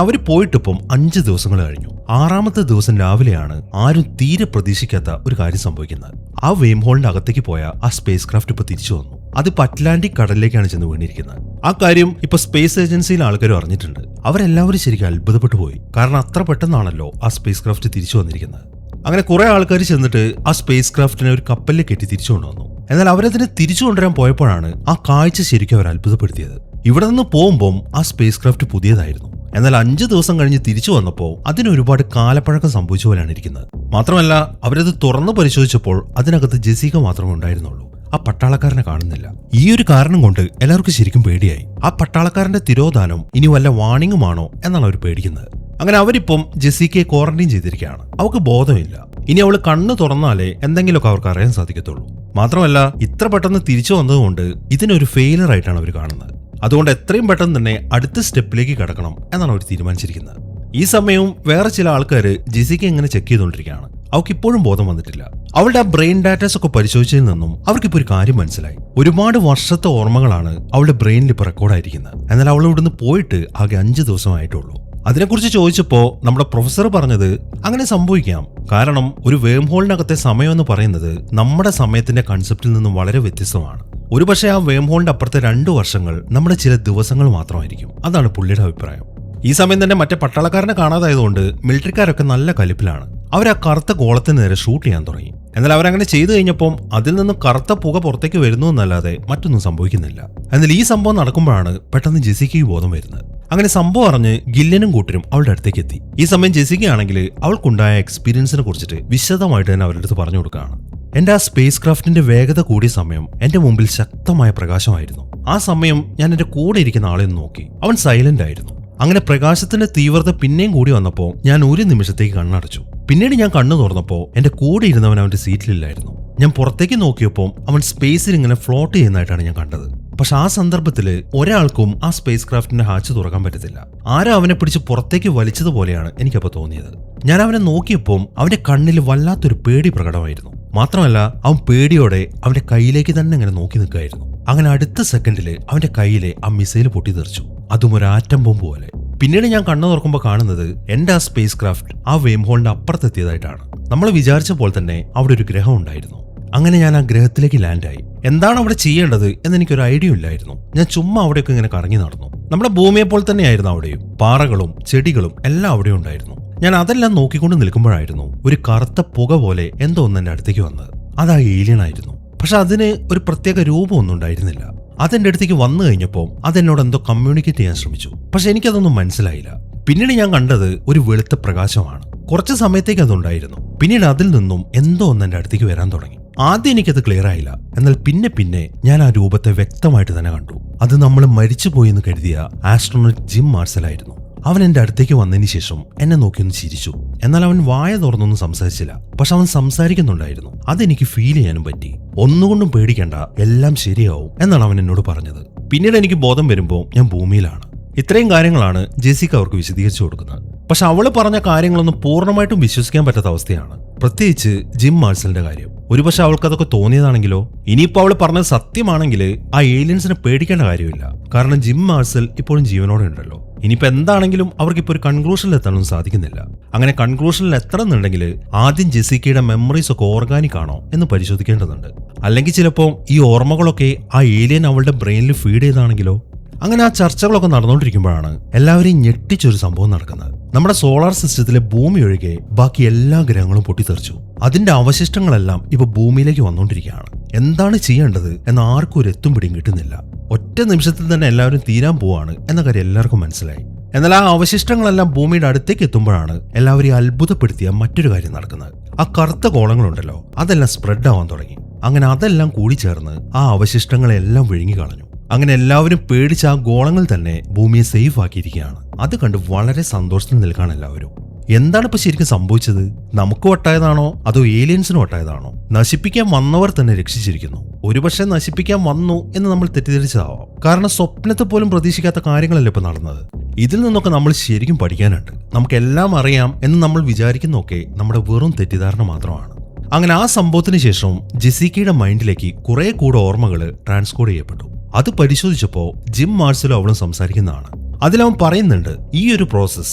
അവർ പോയിട്ടിപ്പം 5 ദിവസങ്ങൾ കഴിഞ്ഞു. 6ാമത്തെ ദിവസം രാവിലെയാണ് ആരും തീരെ പ്രതീക്ഷിക്കാത്ത ഒരു കാര്യം സംഭവിക്കുന്നത്. ആ വേം ഹോളിന്റെ അകത്തേക്ക് പോയ ആ സ്പേസ് ക്രാഫ്റ്റ് ഇപ്പൊ തിരിച്ചു വന്നു. അതിപ്പോ അറ്റ്ലാന്റിക് കടലിലേക്കാണ് ചെന്ന് വീണിരിക്കുന്നത്. ആ കാര്യം ഇപ്പൊ സ്പേസ് ഏജൻസിയിലെ ആൾക്കാരും അറിഞ്ഞിട്ടുണ്ട്. അവരെല്ലാവരും ശരിക്കും അത്ഭുതപ്പെട്ടു പോയി. കാരണം അത്ര പെട്ടെന്നാണല്ലോ ആ സ്പേസ് ക്രാഫ്റ്റ് തിരിച്ചു വന്നിരിക്കുന്നത്. അങ്ങനെ കുറെ ആൾക്കാർ ചെന്നിട്ട് ആ സ്പേസ് ക്രാഫ്റ്റിനെ ഒരു കപ്പലിൽ കെട്ടി തിരിച്ചു കൊണ്ടുവന്നു. എന്നാൽ അവരതിനെ തിരിച്ചു കൊണ്ടുവരാൻ പോയപ്പോഴാണ് ആ കാഴ്ച ശരിക്കും അവർ അത്ഭുതപ്പെടുത്തിയത്. ഇവിടെ നിന്ന് പോകുമ്പോൾ ആ സ്പേസ് ക്രാഫ്റ്റ് പുതിയതായിരുന്നു. എന്നാൽ 5 ദിവസം കഴിഞ്ഞ് തിരിച്ചു വന്നപ്പോൾ അതിന് ഒരുപാട് കാലപ്പഴക്കം സംഭവിച്ച പോലെയാണ് ഇരിക്കുന്നത്. മാത്രമല്ല അവരത് തുറന്നു പരിശോധിച്ചപ്പോൾ അതിനകത്ത് ജെസിക്ക മാത്രമേ ഉണ്ടായിരുന്നുള്ളൂ. ആ പട്ടാളക്കാരനെ കാണുന്നില്ല. ഈ ഒരു കാരണം കൊണ്ട് എല്ലാവർക്കും ശരിക്കും പേടിയായി. ആ പട്ടാളക്കാരന്റെ തിരോധാനം ഇനി വല്ല വാണിംഗുമാണോ എന്നാണ് അവർ പേടിക്കുന്നത്. അങ്ങനെ അവരിപ്പം ജെസിക്കയെ ക്വാറന്റൈൻ ചെയ്തിരിക്കുകയാണ്. അവൾക്ക് ബോധമില്ല. ഇനി അവൾ കണ്ണ് തുറന്നാലേ എന്തെങ്കിലുമൊക്കെ അവർക്ക് അറിയാൻ സാധിക്കത്തുള്ളൂ. മാത്രമല്ല ഇത്ര പെട്ടെന്ന് തിരിച്ചു വന്നതുകൊണ്ട് ഇതിനൊരു ഫെയിലർ ആയിട്ടാണ് അവർ കാണുന്നത്. അതുകൊണ്ട് എത്രയും പെട്ടെന്ന് തന്നെ അടുത്ത സ്റ്റെപ്പിലേക്ക് കടക്കണം എന്നാണ് അവർ തീരുമാനിച്ചിരിക്കുന്നത്. ഈ സമയവും വേറെ ചില ആൾക്കാർ ജെസിക്ക ഇങ്ങനെ ചെക്ക് ചെയ്തുകൊണ്ടിരിക്കുകയാണ്. അവൾക്ക് ഇപ്പോഴും ബോധം വന്നിട്ടില്ല. അവളുടെ ആ ബ്രെയിൻ ഡാറ്റാസ് ഒക്കെ പരിശോധിച്ചതിൽ നിന്നും അവർക്കിപ്പോൾ ഒരു കാര്യം മനസ്സിലായി. ഒരുപാട് വർഷത്തെ ഓർമ്മകളാണ് അവളുടെ ബ്രെയിനിൽ ഇപ്പോൾ റെക്കോർഡായിരിക്കുന്നത്. എന്നാൽ അവൾ ഇവിടുന്ന് പോയിട്ട് ആകെ 5 ദിവസമായിട്ടുള്ളൂ. അതിനെക്കുറിച്ച് ചോദിച്ചപ്പോൾ നമ്മുടെ പ്രൊഫസർ പറഞ്ഞത് അങ്ങനെ സംഭവിക്കാം. കാരണം ഒരു വേം ഹോളിനകത്തെ സമയം എന്ന് പറയുന്നത് നമ്മുടെ സമയത്തിന്റെ കൺസെപ്റ്റിൽ നിന്നും വളരെ വ്യത്യസ്തമാണ്. ഒരുപക്ഷെ ആ വേം ഹോളിന്റെ അപ്പുറത്തെ 2 വർഷങ്ങൾ നമ്മുടെ ചില ദിവസങ്ങൾ മാത്രമായിരിക്കും. അതാണ് പുള്ളിയുടെ അഭിപ്രായം. ഈ സമയം തന്നെ മറ്റേ പട്ടാളക്കാരനെ കാണാതായതുകൊണ്ട് മിലിറ്ററിക്കാരൊക്കെ നല്ല കലിപ്പിലാണ്. അവർ ആ കറുത്ത ഗോളത്തിന് നേരെ ഷൂട്ട് ചെയ്യാൻ തുടങ്ങി. എന്നാൽ അവരങ്ങനെ ചെയ്തു കഴിഞ്ഞപ്പോൾ അതിൽ നിന്ന് കറുത്ത പുക പുറത്തേക്ക് വരുന്നു എന്നല്ലാതെ മറ്റൊന്നും സംഭവിക്കുന്നില്ല. എന്നാൽ ഈ സംഭവം നടക്കുമ്പോഴാണ് പെട്ടെന്ന് ജെസിക്കയ്ക്ക് ബോധം വരുന്നത്. അങ്ങനെ സംഭവം അറിഞ്ഞ് ഗില്ലനും കൂട്ടരും അവളുടെ അടുത്തേക്ക് എത്തി. ഈ സമയം ജെസിക്കയാണെങ്കിൽ അവൾക്കുണ്ടായ എക്സ്പീരിയൻസിനെ കുറിച്ചിട്ട് വിശദമായിട്ട് തന്നെ അവരുടെ അടുത്ത് പറഞ്ഞു കൊടുക്കുകയാണ്. എന്റെ ആ സ്പേസ് ക്രാഫ്റ്റിന്റെ വേഗത കൂടിയ സമയം എന്റെ മുമ്പിൽ ശക്തമായ പ്രകാശമായിരുന്നു. ആ സമയം ഞാൻ എന്റെ കൂടെ ഇരിക്കുന്ന ആളെ നോക്കി. അവൻ സൈലന്റ് ആയിരുന്നു. അങ്ങനെ പ്രകാശത്തിന്റെ തീവ്രത പിന്നെയും കൂടി വന്നപ്പോൾ ഞാൻ 1 നിമിഷത്തേക്ക് കണ്ണടച്ചു. പിന്നീട് ഞാൻ കണ്ണു തുറന്നപ്പോൾ എന്റെ കൂടെ ഇരുന്നവൻ അവന്റെ സീറ്റിലില്ലായിരുന്നു. ഞാൻ പുറത്തേക്ക് നോക്കിയപ്പോൾ അവൻ സ്പേസിൽ ഇങ്ങനെ ഫ്ലോട്ട് ചെയ്യുന്നതായിട്ടാണ് ഞാൻ കണ്ടത്. പക്ഷെ ആ സന്ദർഭത്തിൽ ഒരാൾക്കും ആ സ്പേസ് ക്രാഫ്റ്റിന്റെ ഹാച്ച് തുറക്കാൻ പറ്റത്തില്ല. ആരാ അവനെ പിടിച്ച് പുറത്തേക്ക് വലിച്ചതുപോലെയാണ് എനിക്കപ്പോൾ തോന്നിയത്. ഞാൻ അവനെ നോക്കിയപ്പോൾ അവന്റെ കണ്ണിൽ വല്ലാത്തൊരു പേടി പ്രകടമായിരുന്നു. മാത്രമല്ല അവൻ പേടിയോടെ അവന്റെ കയ്യിലേക്ക് തന്നെ ഇങ്ങനെ നോക്കി നിൽക്കുകയായിരുന്നു. അങ്ങനെ അടുത്ത സെക്കൻഡിൽ അവന്റെ കയ്യിലെ ആ മിസൈൽ പൊട്ടിത്തെറിച്ചു. അതും ഒരു ആറ്റം ബോംബ് പോലെ. പിന്നീട് ഞാൻ കണ്ണു തുറക്കുമ്പോൾ കാണുന്നത് എന്റെ ആ സ്പേസ് ക്രാഫ്റ്റ് ആ വേം ഹോളിന്റെ അപ്പുറത്തെത്തിയതായിട്ടാണ്. നമ്മൾ വിചാരിച്ച പോലെ തന്നെ അവിടെ ഒരു ഗ്രഹം ഉണ്ടായിരുന്നു. അങ്ങനെ ഞാൻ ആ ഗ്രഹത്തിലേക്ക് ലാൻഡായി. എന്താണ് അവിടെ ചെയ്യേണ്ടത് എന്ന് എനിക്കൊരു ഐഡിയ ഇല്ലായിരുന്നു. ഞാൻ ചുമ്മാ അവിടെയൊക്കെ ഇങ്ങനെ കറങ്ങി നടന്നു. നമ്മുടെ ഭൂമിയെ പോലെ തന്നെയായിരുന്നു അവിടെയും. പാറകളും ചെടികളും എല്ലാം അവിടെ ഉണ്ടായിരുന്നു. ഞാൻ അതെല്ലാം നോക്കിക്കൊണ്ട് നിൽക്കുമ്പോഴായിരുന്നു ഒരു കറുത്ത പുക പോലെ എന്തോ ഒന്ന് എന്റെ അടുത്തേക്ക് വന്നത്. അതാ ഏലിയൻ ആയിരുന്നു. പക്ഷെ അതിന് ഒരു പ്രത്യേക രൂപമൊന്നും ഉണ്ടായിരുന്നില്ല. അതെന്റെ അടുത്തേക്ക് വന്നു കഴിഞ്ഞപ്പോൾ അതെന്നോട് എന്തോ കമ്മ്യൂണിക്കേറ്റ് ചെയ്യാൻ ശ്രമിച്ചു. പക്ഷെ എനിക്കതൊന്നും മനസ്സിലായില്ല. പിന്നീട് ഞാൻ കണ്ടത് ഒരു വെളുത്ത പ്രകാശമാണ്. കുറച്ച് സമയത്തേക്ക് അതുണ്ടായിരുന്നു. പിന്നീട് അതിൽ നിന്നും എന്തോ ഒന്ന് എന്റെ അടുത്തേക്ക് വരാൻ തുടങ്ങി. ആദ്യം എനിക്കത് ക്ലിയർ ആയില്ല. എന്നാൽ പിന്നെ ഞാൻ ആ രൂപത്തെ വ്യക്തമായിട്ട് തന്നെ കണ്ടു. അത് നമ്മൾ മരിച്ചുപോയി എന്ന് കരുതിയ ആസ്ട്രോണറ്റ് ജിം മാർസൽ ആയിരുന്നു. അവൻ എന്റെ അടുത്തേക്ക് വന്നതിന് ശേഷം എന്നെ നോക്കിയൊന്ന് ചിരിച്ചു. എന്നാൽ അവൻ വായ തുറന്നൊന്നും സംസാരിച്ചില്ല. പക്ഷെ അവൻ സംസാരിക്കുന്നുണ്ടായിരുന്നു. അതെനിക്ക് ഫീൽ ചെയ്യാനും പറ്റി. ഒന്നുകൊണ്ടും പേടിക്കേണ്ട, എല്ലാം ശരിയാവും എന്നാണ് അവൻ എന്നോട് പറഞ്ഞത്. പിന്നീട് എനിക്ക് ബോധം വരുമ്പോൾ ഞാൻ ഭൂമിയിലാണ്. ഇത്രയും കാര്യങ്ങളാണ് ജെസിക്ക അവർക്ക് വിശദീകരിച്ചു കൊടുക്കുന്നത്. പക്ഷെ അവള് പറഞ്ഞ കാര്യങ്ങളൊന്നും പൂർണ്ണമായിട്ടും വിശ്വസിക്കാൻ പറ്റാത്ത അവസ്ഥയാണ്. പ്രത്യേകിച്ച് ജിം മാർസലിന്റെ കാര്യം. ഒരുപക്ഷെ അവൾക്ക് അതൊക്കെ തോന്നിയതാണെങ്കിലോ? ഇനിയിപ്പോ അവള് പറഞ്ഞത് സത്യമാണെങ്കിൽ ആ ഏലിയൻസിനെ പേടിക്കേണ്ട കാര്യമില്ല. കാരണം ജിം മാർസൽ ഇപ്പോഴും ജീവനോടെ ഉണ്ടല്ലോ. ഇനിയിപ്പോ എന്താണെങ്കിലും അവർക്കിപ്പോ ഒരു കൺക്ലൂഷനിൽ എത്താനൊന്നും സാധിക്കുന്നില്ല. അങ്ങനെ കൺക്ലൂഷനിൽ എത്തണമെന്നുണ്ടെങ്കിൽ ആദ്യം ജെസിക്കയുടെ മെമ്മറീസ് ഒക്കെ ഓർഗാനിക് ആണോ എന്ന് പരിശോധിക്കേണ്ടതുണ്ട്. അല്ലെങ്കിൽ ചിലപ്പോൾ ഈ ഓർമ്മകളൊക്കെ ആ ഏലിയൻ അവളുടെ ബ്രെയിനിൽ ഫീഡ് ചെയ്താണെങ്കിലോ? അങ്ങനെ ആ ചർച്ചകളൊക്കെ നടന്നുകൊണ്ടിരിക്കുമ്പോഴാണ് എല്ലാവരെയും ഞെട്ടിച്ചൊരു സംഭവം നടക്കുന്നത്. നമ്മുടെ സോളാർ സിസ്റ്റത്തിലെ ഭൂമി ഒഴികെ ബാക്കി എല്ലാ ഗ്രഹങ്ങളും പൊട്ടിത്തെറിച്ചു. അതിന്റെ അവശിഷ്ടങ്ങളെല്ലാം ഇപ്പൊ ഭൂമിയിലേക്ക് വന്നുകൊണ്ടിരിക്കുകയാണ്. എന്താണ് ചെയ്യേണ്ടത് എന്ന് ആർക്കും ഒരു എത്തും പിടിയും കിട്ടുന്നില്ല. ഒറ്റ നിമിഷത്തിൽ തന്നെ എല്ലാവരും തീരാൻ പോവാണ് എന്ന കാര്യം എല്ലാവർക്കും മനസ്സിലായി. എന്നാൽ ആ അവശിഷ്ടങ്ങളെല്ലാം ഭൂമിയുടെ അടുത്തേക്ക് എത്തുമ്പോഴാണ് എല്ലാവരെയും അത്ഭുതപ്പെടുത്തിയ മറ്റൊരു കാര്യം നടക്കുന്നത്. ആ കറുത്ത ഗോളങ്ങളുണ്ടല്ലോ, അതെല്ലാം സ്പ്രെഡ് ആവാൻ തുടങ്ങി. അങ്ങനെ അതെല്ലാം കൂടി ചേർന്ന് ആ അവശിഷ്ടങ്ങളെല്ലാം വിഴുങ്ങി കളഞ്ഞു. അങ്ങനെ എല്ലാവരും പേടിച്ച് ആ ഗോളങ്ങൾ തന്നെ ഭൂമിയെ സേഫ് ആക്കിയിരിക്കുകയാണ്. അത് കണ്ട് വളരെ സന്തോഷത്തിൽ നിൽക്കുകയാണ് എല്ലാവരും. എന്താണ് ഇപ്പൊ ശരിക്കും സംഭവിച്ചത്? നമുക്ക് ഒട്ടായതാണോ അതോ ഏലിയൻസിന് ഒട്ടായതാണോ? നശിപ്പിക്കാൻ വന്നവർ തന്നെ രക്ഷിച്ചിരിക്കുന്നു. ഒരുപക്ഷെ നശിപ്പിക്കാൻ വന്നു എന്ന് നമ്മൾ തെറ്റിദ്ധരിച്ചതാവാം. കാരണം സ്വപ്നത്തെ പോലും പ്രതീക്ഷിക്കാത്ത കാര്യങ്ങളല്ലേ ഇപ്പൊ നടന്നത്. ഇതിൽ നിന്നൊക്കെ നമ്മൾ ശരിക്കും പഠിക്കാനുണ്ട്. നമുക്കെല്ലാം അറിയാം എന്ന് നമ്മൾ വിചാരിക്കുന്നൊക്കെ നമ്മുടെ വെറും തെറ്റിദ്ധാരണ മാത്രമാണ്. അങ്ങനെ ആ സംഭവത്തിന് ശേഷം ജെസിക്കയുടെ മൈൻഡിലേക്ക് കുറെ കൂടെ ഓർമ്മകൾ ട്രാൻസ്കോഡ് ചെയ്യപ്പെട്ടു. അത് പരിശോധിച്ചപ്പോൾ ജിം മാർസലും അവളും സംസാരിക്കുന്നതാണ്. അതിലവൻ പറയുന്നുണ്ട്, ഈ ഒരു പ്രോസസ്,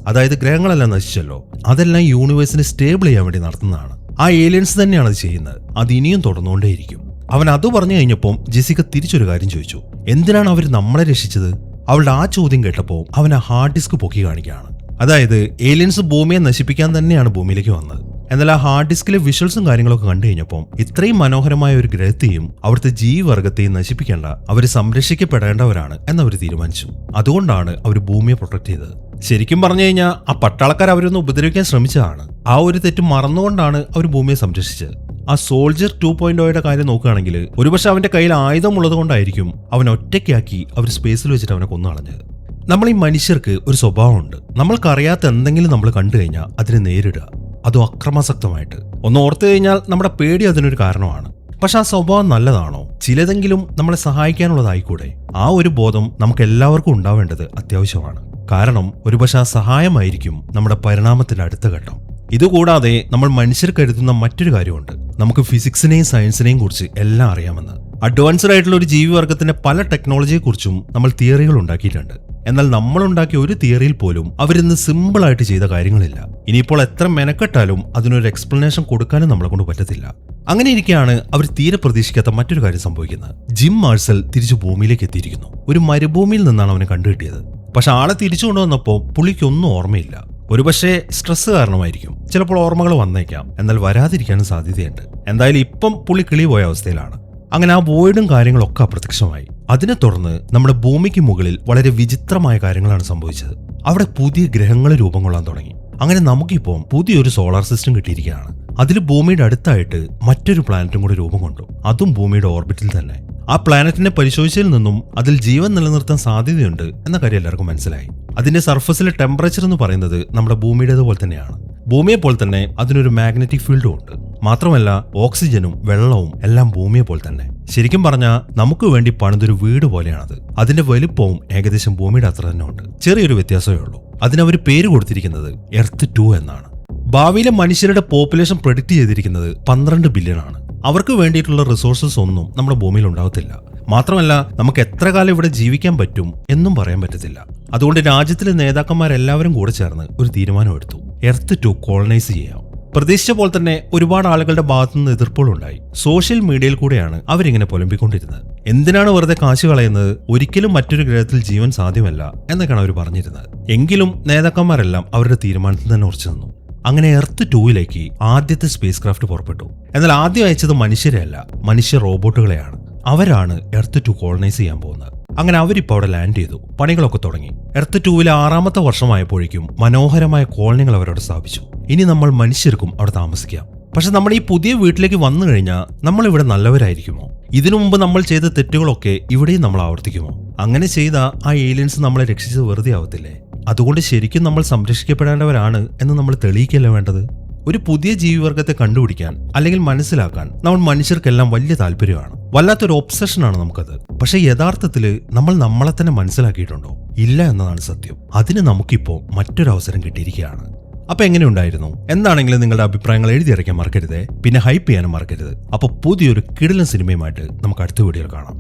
അതായത് ഗ്രഹങ്ങളെല്ലാം നശിച്ചല്ലോ, അതെല്ലാം യൂണിവേഴ്സിനെ സ്റ്റേബിൾ ചെയ്യാൻ വേണ്ടി നടത്തുന്നതാണ്. ആ ഏലിയൻസ് തന്നെയാണ് അത് ചെയ്യുന്നത്. അത് ഇനിയും തുടർന്നുകൊണ്ടേയിരിക്കും. അവൻ അത് പറഞ്ഞു കഴിഞ്ഞപ്പോൾ ജെസിക്ക തിരിച്ചൊരു കാര്യം ചോദിച്ചു, എന്തിനാണ് അവർ നമ്മളെ രക്ഷിച്ചത്? അവളുടെ ആ ചോദ്യം കേട്ടപ്പോൾ അവൻ ആ ഹാർഡ് ഡിസ്ക് പൊക്കി കാണിക്കുകയാണ്. അതായത് ഏലിയൻസ് ഭൂമിയെ നശിപ്പിക്കാൻ തന്നെയാണ് ഭൂമിയിലേക്ക് വന്നത്. എന്നാൽ ആ ഹാർഡ് ഡിസ്കിലെ വിഷ്വൽസും കാര്യങ്ങളൊക്കെ കണ്ടു കഴിഞ്ഞപ്പോൾ ഇത്രയും മനോഹരമായ ഒരു ഗ്രഹത്തെയും അവിടുത്തെ ജീവിവർഗത്തെയും നശിപ്പിക്കേണ്ട, അവർ സംരക്ഷിക്കപ്പെടേണ്ടവരാണ് എന്നവർ തീരുമാനിച്ചു. അതുകൊണ്ടാണ് അവർ ഭൂമിയെ പ്രൊട്ടക്ട് ചെയ്തത്. ശരിക്കും പറഞ്ഞു കഴിഞ്ഞാൽ ആ പട്ടാളക്കാർ അവരൊന്ന് ഉപദ്രവിക്കാൻ ശ്രമിച്ചതാണ്. ആ ഒരു തെറ്റ് മറന്നുകൊണ്ടാണ് അവർ ഭൂമിയെ സംരക്ഷിച്ചത്. ആ സോൾജർ 2.0യുടെ കാര്യം നോക്കുകയാണെങ്കിൽ ഒരുപക്ഷെ അവന്റെ കയ്യിൽ ആയുധമുള്ളത് കൊണ്ടായിരിക്കും അവൻ ഒറ്റയ്ക്കാക്കി അവർ സ്പേസിൽ വെച്ചിട്ട് അവനെ കൊന്നുകളഞ്ഞത്. നമ്മൾ ഈ മനുഷ്യർക്ക് ഒരു സ്വഭാവമുണ്ട്. നമ്മൾക്കറിയാത്ത എന്തെങ്കിലും നമ്മൾ കണ്ടു കഴിഞ്ഞാൽ അതിനെ നേരിടുക, അതും അക്രമാസക്തമായിട്ട്. ഒന്ന് ഓർത്തു കഴിഞ്ഞാൽ നമ്മുടെ പേടി അതിനൊരു കാരണമാണ്. പക്ഷെ ആ സ്വഭാവം നല്ലതാണോ? ചിലതെങ്കിലും നമ്മളെ സഹായിക്കാനുള്ളതായിക്കൂടെ? ആ ഒരു ബോധം നമുക്ക് എല്ലാവർക്കും ഉണ്ടാവേണ്ടത് അത്യാവശ്യമാണ്. കാരണം ഒരുപക്ഷെ ആ സഹായമായിരിക്കും നമ്മുടെ പരിണാമത്തിന്റെ അടുത്ത ഘട്ടം. ഇതുകൂടാതെ നമ്മൾ മനുഷ്യർ കരുതുന്ന മറ്റൊരു കാര്യമുണ്ട്, നമുക്ക് ഫിസിക്സിനെയും സയൻസിനെയും കുറിച്ച് എല്ലാം അറിയാമെന്ന്. അഡ്വാൻസ്ഡ് ആയിട്ടുള്ള ഒരു ജീവിവർഗത്തിന്റെ പല ടെക്നോളജിയെക്കുറിച്ചും നമ്മൾ തിയറികൾ ഉണ്ടാക്കിയിട്ടുണ്ട്. എന്നാൽ നമ്മളുണ്ടാക്കിയ ഒരു തിയറിയിൽ പോലും അവരിന്ന് സിമ്പിൾ ആയിട്ട് ചെയ്ത കാര്യങ്ങളില്ല. ഇനിയിപ്പോൾ എത്ര മെനക്കെട്ടാലും അതിനൊരു എക്സ്പ്ലനേഷൻ കൊടുക്കാനും നമ്മളെ കൊണ്ട് പറ്റത്തില്ല. അങ്ങനെ ഇരിക്കെയാണ് അവർ തീരെ പ്രതീക്ഷിക്കാത്ത മറ്റൊരു കാര്യം സംഭവിക്കുന്നത്. ജിം മാർസൽ തിരിച്ചു ഭൂമിയിലേക്ക് എത്തിയിരിക്കുന്നു. ഒരു മരുഭൂമിയിൽ നിന്നാണ് അവനെ കണ്ടുകിട്ടിയത്. പക്ഷെ ആളെ തിരിച്ചു കൊണ്ടുവന്നപ്പോൾ പുള്ളിക്കൊന്നും ഓർമ്മയില്ല. ഒരുപക്ഷെ സ്ട്രെസ് കാരണമായിരിക്കും. ചിലപ്പോൾ ഓർമ്മകൾ വന്നേക്കാം, എന്നാൽ വരാതിരിക്കാനും സാധ്യതയുണ്ട്. എന്തായാലും ഇപ്പം പുള്ളി കിളി പോയ അവസ്ഥയിലാണ്. അങ്ങനെ ആ വോയിഡും കാര്യങ്ങളൊക്കെ അപ്രത്യക്ഷമായി. അതിനെ തുടർന്ന് നമ്മുടെ ഭൂമിക്ക് മുകളിൽ വളരെ വിചിത്രമായ കാര്യങ്ങളാണ് സംഭവിച്ചത്. അവിടെ പുതിയ ഗ്രഹങ്ങൾ രൂപം കൊള്ളാൻ തുടങ്ങി. അങ്ങനെ നമുക്കിപ്പോൾ പുതിയൊരു സോളാർ സിസ്റ്റം കിട്ടിയിരിക്കുകയാണ്. അതിൽ ഭൂമിയുടെ അടുത്തായിട്ട് മറ്റൊരു പ്ലാനറ്റും കൂടി രൂപം കൊണ്ടു, അതും ഭൂമിയുടെ ഓർബിറ്റിൽ തന്നെ. ആ പ്ലാനറ്റിനെ പരിശോധിച്ചതിൽ നിന്നും അതിൽ ജീവൻ നിലനിർത്താൻ സാധ്യതയുണ്ട് എന്ന കാര്യം എല്ലാവർക്കും മനസ്സിലായി. അതിന്റെ സർഫസിലെ ടെമ്പറേച്ചർ എന്ന് പറയുന്നത് നമ്മുടെ ഭൂമിയുടേതുപോലെ തന്നെയാണ്. ഭൂമിയെ പോലെ തന്നെ അതിനൊരു മാഗ്നറ്റിക് ഫീൽഡും ഉണ്ട്. മാത്രമല്ല ഓക്സിജനും വെള്ളവും എല്ലാം ഭൂമിയെ പോലെ തന്നെ. ശരിക്കും പറഞ്ഞാൽ നമുക്ക് വേണ്ടി പണിതൊരു വീട് പോലെയാണത്. അതിന്റെ വലുപ്പവും ഏകദേശം ഭൂമിയുടെ അത്ര തന്നെ ഉണ്ട്. ചെറിയൊരു വ്യത്യാസമേ ഉള്ളൂ. അതിനവർ പേര് കൊടുത്തിരിക്കുന്നത് എർത്ത് 2 എന്നാണ്. ഭാവിയിലെ മനുഷ്യരുടെ പോപ്പുലേഷൻ പ്രെഡിക്റ്റ് ചെയ്തിരിക്കുന്നത് 12 ബില്യൺ ആണ്. അവർക്ക് വേണ്ടിയിട്ടുള്ള റിസോഴ്സസ് ഒന്നും നമ്മുടെ ഭൂമിയിൽ ഉണ്ടാവത്തില്ല. മാത്രമല്ല നമുക്ക് എത്ര കാലം ഇവിടെ ജീവിക്കാൻ പറ്റും എന്നും പറയാൻ പറ്റത്തില്ല. അതുകൊണ്ട് രാജ്യത്തിലെ നേതാക്കന്മാരെല്ലാവരും കൂടെ ചേർന്ന് ഒരു തീരുമാനമെടുത്തു, എർത്ത് 2 കോളനൈസ് ചെയ്യാം. പ്രതീക്ഷിച്ച പോലെ തന്നെ ഒരുപാട് ആളുകളുടെ ഭാഗത്തുനിന്ന് എതിർപ്പുകളുണ്ടായി. സോഷ്യൽ മീഡിയയിൽ കൂടെയാണ് അവരിങ്ങനെ പുലമ്പിക്കൊണ്ടിരുന്നത്. എന്തിനാണ് വെറുതെ കാശ് കളയുന്നത്? ഒരിക്കലും മറ്റൊരു ഗ്രഹത്തിൽ ജീവൻ സാധ്യമല്ല എന്നൊക്കെയാണ് അവർ പറഞ്ഞിരുന്നത്. എങ്കിലും നേതാക്കന്മാരെല്ലാം അവരുടെ തീരുമാനത്തിൽ തന്നെ ഉറച്ചു നിന്നു. അങ്ങനെ എർത്ത് 2ലേക്ക് ആദ്യത്തെ സ്പേസ് ക്രാഫ്റ്റ് പുറപ്പെട്ടു. എന്നാൽ ആദ്യം അയച്ചത് മനുഷ്യരെയല്ല, മനുഷ്യ റോബോട്ടുകളെയാണ്. അവരാണ് എർത്ത് 2 കോളനൈസ് ചെയ്യാൻ പോകുന്നത്. അങ്ങനെ അവരിപ്പോൾ അവിടെ ലാൻഡ് ചെയ്തു. പണികളൊക്കെ തുടങ്ങി. എർത്ത് 2ലെ 6ാമത്തെ വർഷമായപ്പോഴേക്കും മനോഹരമായ കോളനികൾ അവരവിടെ സ്ഥാപിച്ചു. ഇനി നമ്മൾ മനുഷ്യർക്കും അവിടെ താമസിക്കാം. പക്ഷെ നമ്മൾ ഈ പുതിയ വീട്ടിലേക്ക് വന്നു കഴിഞ്ഞാൽ നമ്മൾ ഇവിടെ നല്ലവരായിരിക്കുമോ? ഇതിനു മുമ്പ് നമ്മൾ ചെയ്ത തെറ്റുകളൊക്കെ ഇവിടെയും നമ്മൾ ആവർത്തിക്കുമോ? അങ്ങനെ ചെയ്ത ആ ഏലിയൻസ് നമ്മളെ രക്ഷിച്ചത് വെറുതെ ആവത്തില്ലേ? അതുകൊണ്ട് ശരിക്കും നമ്മൾ സംരക്ഷിക്കപ്പെടേണ്ടവരാണ് എന്ന് നമ്മൾ തെളിയിക്കല്ലേ വേണ്ടത്? ഒരു പുതിയ ജീവിവർഗത്തെ കണ്ടുപിടിക്കാൻ അല്ലെങ്കിൽ മനസ്സിലാക്കാൻ നമ്മൾ മനുഷ്യർക്കെല്ലാം വലിയ താല്പര്യമാണ്. വല്ലാത്തൊരു ഒബ്സഷനാണ് നമുക്കത്. പക്ഷെ യഥാർത്ഥത്തിൽ നമ്മൾ നമ്മളെ തന്നെ മനസ്സിലാക്കിയിട്ടുണ്ടോ? ഇല്ല എന്നതാണ് സത്യം. അതിന് നമുക്കിപ്പോൾ മറ്റൊരു അവസരം കിട്ടിയിരിക്കുകയാണ്. അപ്പൊ എങ്ങനെയുണ്ടായിരുന്നു? എന്താണെങ്കിലും നിങ്ങളുടെ അഭിപ്രായങ്ങൾ എഴുതിയറിയിക്കാൻ മറക്കരുത്. പിന്നെ ഹൈപ്പ് ചെയ്യാനും മറക്കരുത്. അപ്പൊ പുതിയൊരു കിടിലൻ സിനിമയുമായിട്ട് നമുക്ക് അടുത്ത വീഡിയോയിൽ കാണാം.